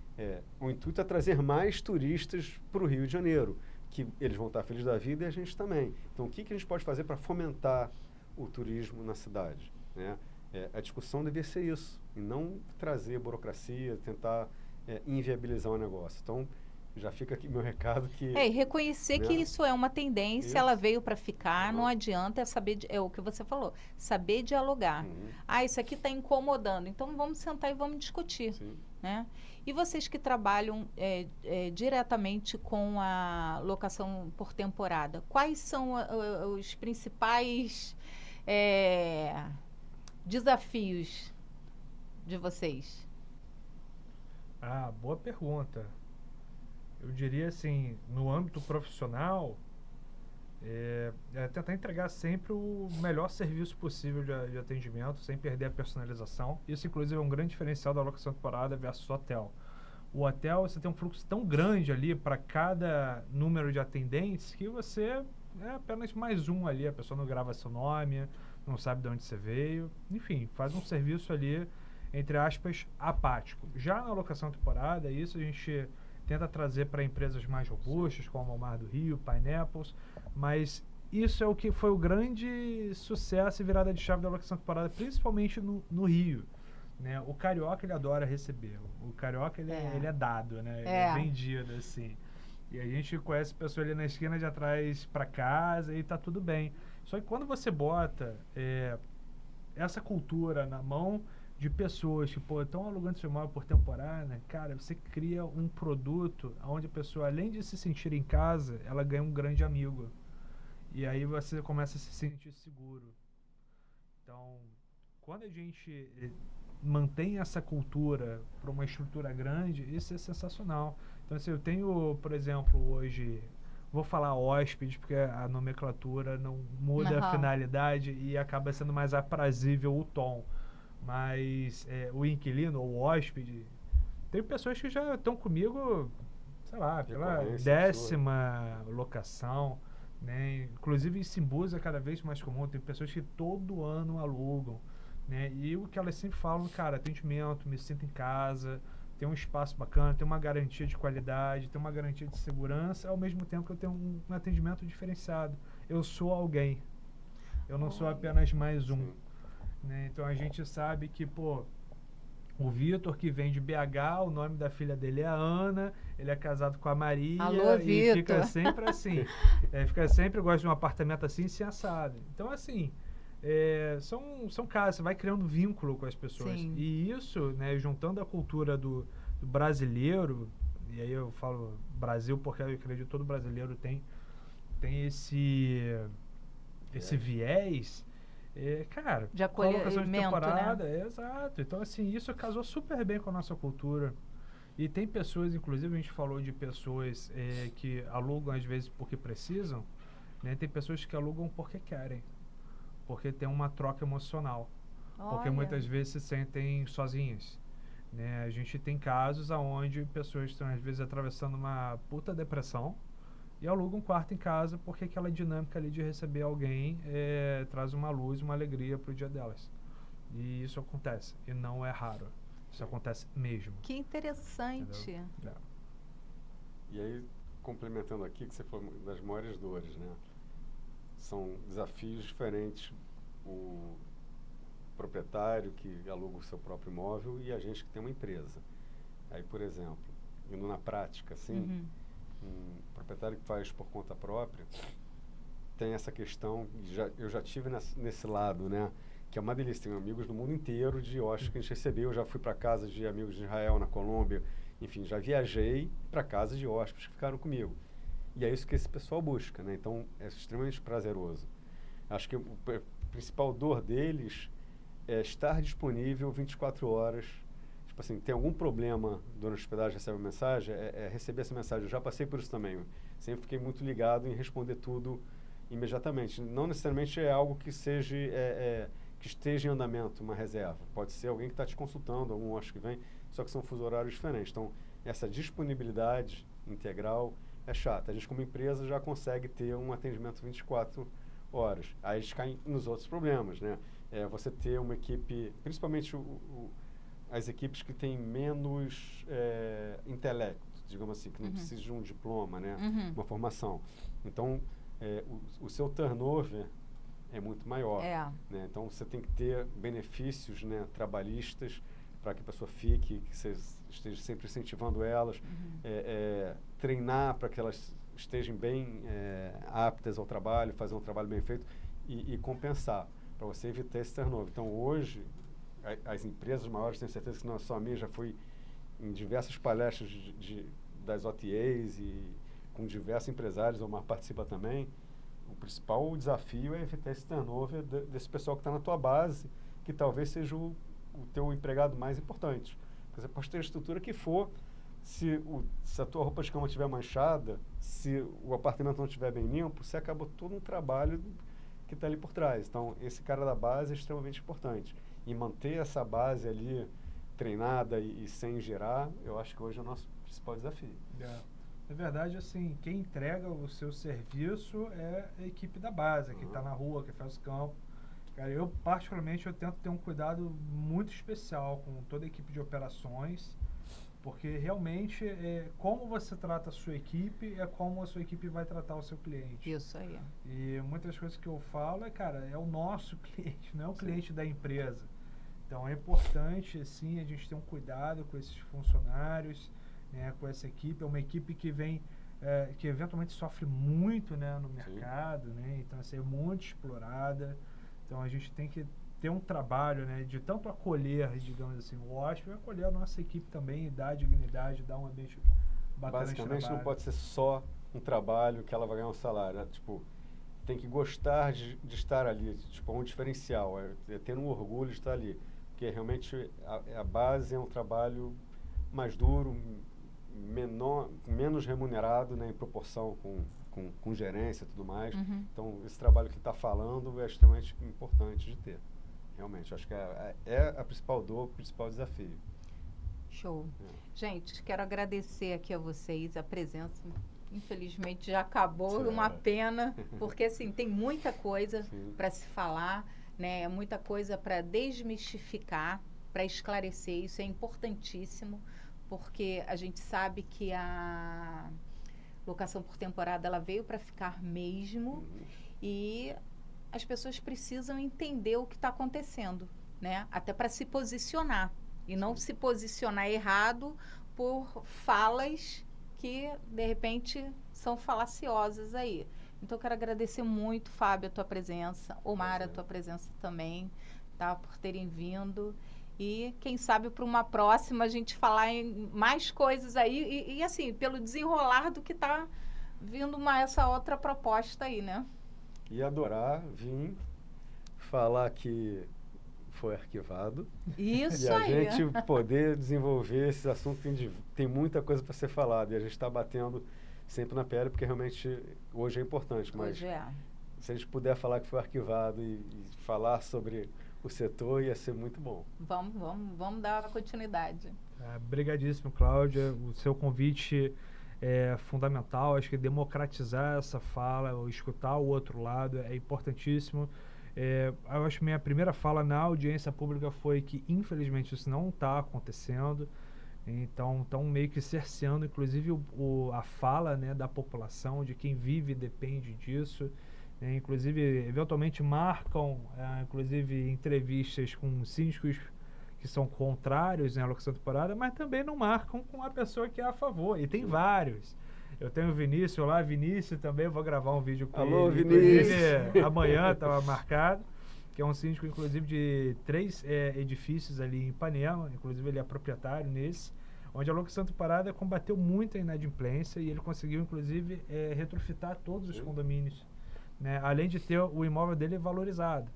[SPEAKER 3] o intuito é trazer mais turistas para o Rio de Janeiro, que eles vão estar felizes da vida e a gente também. Então, o que a gente pode fazer para fomentar o turismo na cidade, né? A discussão devia ser isso, e não trazer burocracia, tentar inviabilizar o negócio. Então, já fica aqui meu recado que...
[SPEAKER 1] E reconhecer que isso é uma tendência,
[SPEAKER 3] Isso.
[SPEAKER 1] Ela veio para ficar, não adianta saber, é o que você falou, saber dialogar. Isso aqui está incomodando, então vamos sentar e vamos discutir.
[SPEAKER 3] Sim.
[SPEAKER 1] Né? E vocês que trabalham diretamente com a locação por temporada, quais são os principais desafios de vocês?
[SPEAKER 2] Boa pergunta. Eu diria assim, no âmbito profissional, tentar entregar sempre o melhor serviço possível de atendimento, sem perder a personalização. Isso, inclusive, é um grande diferencial da locação temporada versus hotel. O hotel, você tem um fluxo tão grande ali para cada número de atendentes que você é apenas mais um ali. A pessoa não grava seu nome, não sabe de onde você veio. Enfim, faz um serviço ali, entre aspas, apático. Já na locação temporada, isso a gente tenta trazer para empresas mais robustas, como o Mar do Rio, Pineapples, mas isso é o que foi o grande sucesso e virada de chave da locação temporada, principalmente no Rio. Né? O carioca, ele adora receber. O carioca, ele é dado, né? Ele é vendido, assim. E a gente conhece a pessoa ali na esquina de atrás para casa e tá tudo bem. Só que quando você bota essa cultura na mão de pessoas que, estão alugando seu imóvel por temporada, cara, você cria um produto onde a pessoa, além de se sentir em casa, ela ganha um grande amigo. E aí você começa a se sentir seguro. Então, quando a gente mantém essa cultura para uma estrutura grande, isso é sensacional. Então, assim, eu tenho, por exemplo, hoje, vou falar hóspede, porque a nomenclatura não muda a finalidade e acaba sendo mais aprazível o tom. Mas o inquilino ou o hóspede, tem pessoas que já estão comigo, sei lá, pela 10ª locação, né? Inclusive em Simbus é cada vez mais comum, tem pessoas que todo ano alugam, né? E o que elas sempre falam, cara, atendimento, me sinto em casa, tem um espaço bacana, tem uma garantia de qualidade, tem uma garantia de segurança, ao mesmo tempo que eu tenho um atendimento diferenciado. Eu sou alguém, eu não sou apenas mais um. Né? Então a gente sabe que, o Vitor, que vem de BH, o nome da filha dele é Ana, ele é casado com a Maria.
[SPEAKER 1] Alô,
[SPEAKER 2] e
[SPEAKER 1] Vitor.
[SPEAKER 2] Fica sempre assim. Gosta de um apartamento assim, se assado. Então, assim, são casos, você vai criando vínculo com as pessoas.
[SPEAKER 1] Sim.
[SPEAKER 2] E isso, né, juntando a cultura do brasileiro, e aí eu falo Brasil porque eu acredito que todo brasileiro tem esse viés. Cara,
[SPEAKER 1] de
[SPEAKER 2] colocação de
[SPEAKER 1] acolhimento,
[SPEAKER 2] temporada,
[SPEAKER 1] né?
[SPEAKER 2] Exato. Então, assim, isso casou super bem com a nossa cultura. E tem pessoas, inclusive a gente falou de pessoas que alugam às vezes porque precisam, né? Tem pessoas que alugam porque querem, porque tem uma troca emocional, porque
[SPEAKER 1] Olha.
[SPEAKER 2] muitas vezes se sentem sozinhas, né? A gente tem casos onde pessoas estão às vezes atravessando uma puta depressão e alugam um quarto em casa porque aquela dinâmica ali de receber alguém traz uma luz, uma alegria pro dia delas. E isso acontece, e não é raro. Isso acontece mesmo.
[SPEAKER 1] Que interessante.
[SPEAKER 2] Entendeu?
[SPEAKER 3] E aí, complementando aqui, que você falou das maiores dores, né? São desafios diferentes. O proprietário que aluga o seu próprio imóvel e a gente que tem uma empresa. Aí, por exemplo, indo na prática, assim, um proprietário que faz por conta própria tem essa questão, eu já tive nesse lado, né? Que é uma delícia, tenho amigos do mundo inteiro de hóspedes que a gente recebeu, eu já fui para casa de amigos de Israel, na Colômbia, enfim, já viajei para casa de hóspedes que ficaram comigo. E é isso que esse pessoal busca, né? Então, é extremamente prazeroso. Acho que o principal dor deles é estar disponível 24 horas. Tipo assim, tem algum problema durante a hospedagem, recebe uma mensagem, receber essa mensagem. Eu já passei por isso também. Eu sempre fiquei muito ligado em responder tudo imediatamente. Não necessariamente é algo que seja... que esteja em andamento, uma reserva. Pode ser alguém que está te consultando, algum hóspede que vem, só que são fusos horários diferentes. Então, essa disponibilidade integral é chata. A gente, como empresa, já consegue ter um atendimento 24 horas. Aí a gente cai nos outros problemas, né? Você ter uma equipe, principalmente as equipes que têm menos intelecto, digamos assim, que não precisam de um diploma, né? Uma formação. Então, o seu turnover é muito maior. Né? Então, você tem que ter benefícios, né, trabalhistas para que a pessoa fique, que você esteja sempre incentivando elas, treinar para que elas estejam bem aptas ao trabalho, fazer um trabalho bem feito e compensar, para você evitar esse turnover. Então, hoje, as empresas maiores, tenho certeza que não é só a minha, já fui em diversas palestras das OTAs e com diversos empresários, o Omar participa também. O principal desafio é evitar esse turnover desse pessoal que está na tua base, que talvez seja o teu empregado mais importante. Porque você pode ter a estrutura que for, se a tua roupa de cama estiver manchada, se o apartamento não estiver bem limpo, você acabou todo um trabalho que está ali por trás. Então, esse cara da base é extremamente importante. E manter essa base ali treinada e sem girar, eu acho que hoje é o nosso principal desafio.
[SPEAKER 2] Na verdade, assim, quem entrega o seu serviço é a equipe da base, que está na rua, que faz o campo. Cara, eu particularmente eu tento ter um cuidado muito especial com toda a equipe de operações, porque realmente como você trata a sua equipe é como a sua equipe vai tratar o seu cliente.
[SPEAKER 1] Isso aí.
[SPEAKER 2] E muitas coisas que eu falo cara, é o nosso cliente, não é o cliente da empresa. Então é importante, sim, a gente ter um cuidado com esses funcionários, né, com essa equipe. É uma equipe que vem, que eventualmente sofre muito, né, no mercado, né, então assim, é muito explorada. Então a gente tem que ter um trabalho, né, de tanto acolher, digamos assim, o hóspede, acolher a nossa equipe também, dar dignidade, dar um ambiente bacana de trabalho.
[SPEAKER 3] Basicamente não pode ser só um trabalho que ela vai ganhar um salário, né? Tipo, tem que gostar de estar ali, tipo, um diferencial, ter um orgulho de estar ali, porque realmente a base é um trabalho mais duro, menos remunerado, né, em proporção com gerência e tudo mais. Então, esse trabalho que está falando é extremamente importante de ter. Realmente, acho que é a principal dor, o principal desafio.
[SPEAKER 1] Show. Gente, quero agradecer aqui a vocês a presença. Infelizmente já acabou, uma pena, porque assim, tem muita coisa para se falar, né? Muita coisa para desmistificar, para esclarecer. Isso é importantíssimo, porque a gente sabe que a locação por temporada ela veio para ficar mesmo e as pessoas precisam entender o que está acontecendo, né? Até para se posicionar e não se posicionar errado por falas que de repente são falaciosas aí. Então eu quero agradecer muito, Fábio, a tua presença, Omar, a tua presença também, tá? Por terem vindo. E quem sabe para uma próxima a gente falar em mais coisas aí e assim, pelo desenrolar do que está vindo essa outra proposta aí, né?
[SPEAKER 3] E adorar vir falar que foi arquivado.
[SPEAKER 1] Isso
[SPEAKER 3] E a
[SPEAKER 1] aí.
[SPEAKER 3] gente poder desenvolver esses assuntos, tem muita coisa para ser falada. E a gente está batendo sempre na pele, porque realmente hoje é importante. Mas
[SPEAKER 1] Hoje é.
[SPEAKER 3] se a gente puder falar que foi arquivado e falar sobre o setor, ia ser muito bom.
[SPEAKER 1] Vamos dar continuidade.
[SPEAKER 2] Obrigadíssimo, Cláudia. O seu convite é fundamental. Acho que democratizar essa fala, ou escutar o outro lado é importantíssimo. Eu acho que minha primeira fala na audiência pública foi que, infelizmente, isso não está acontecendo. Então, estão meio que cerceando, inclusive, a fala, né, da população, de quem vive e depende disso. Inclusive, eventualmente marcam, inclusive, entrevistas com síndicos que são contrários à alocação temporária, mas também não marcam com a pessoa que é a favor. E tem vários. Eu tenho o Vinícius lá, Vinícius também, vou gravar um vídeo com
[SPEAKER 3] Alô,
[SPEAKER 2] ele.
[SPEAKER 3] Vinícius!
[SPEAKER 2] Inclusive, amanhã estava marcado, que é um síndico, inclusive, de 3 edifícios ali em Ipanema, inclusive ele é proprietário nesse, onde a alocação temporária combateu muito a inadimplência e ele conseguiu, inclusive, retrofitar todos os condomínios, né? Além de ter o imóvel dele valorizado.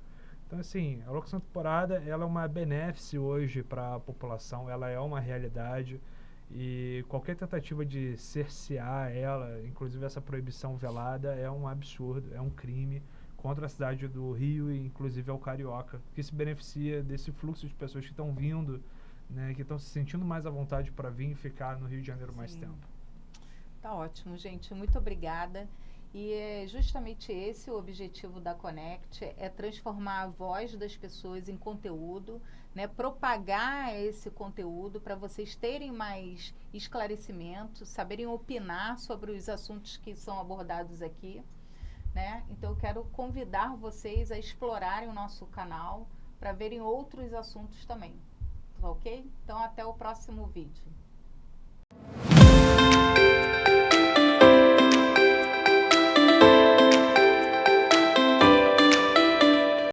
[SPEAKER 2] Então, assim, a alocação temporária, ela é uma benéfice hoje para a população, ela é uma realidade e qualquer tentativa de cercear ela, inclusive essa proibição velada, é um absurdo, é um crime contra a cidade do Rio e inclusive ao Carioca, que se beneficia desse fluxo de pessoas que estão vindo, né, que estão se sentindo mais à vontade para vir e ficar no Rio de Janeiro mais tempo.
[SPEAKER 1] Tá ótimo, gente. Muito obrigada. E é justamente esse o objetivo da Connect, é transformar a voz das pessoas em conteúdo, né, propagar esse conteúdo para vocês terem mais esclarecimento, saberem opinar sobre os assuntos que são abordados aqui, né? Então eu quero convidar vocês a explorarem o nosso canal para verem outros assuntos também, tá ok? Então até o próximo vídeo.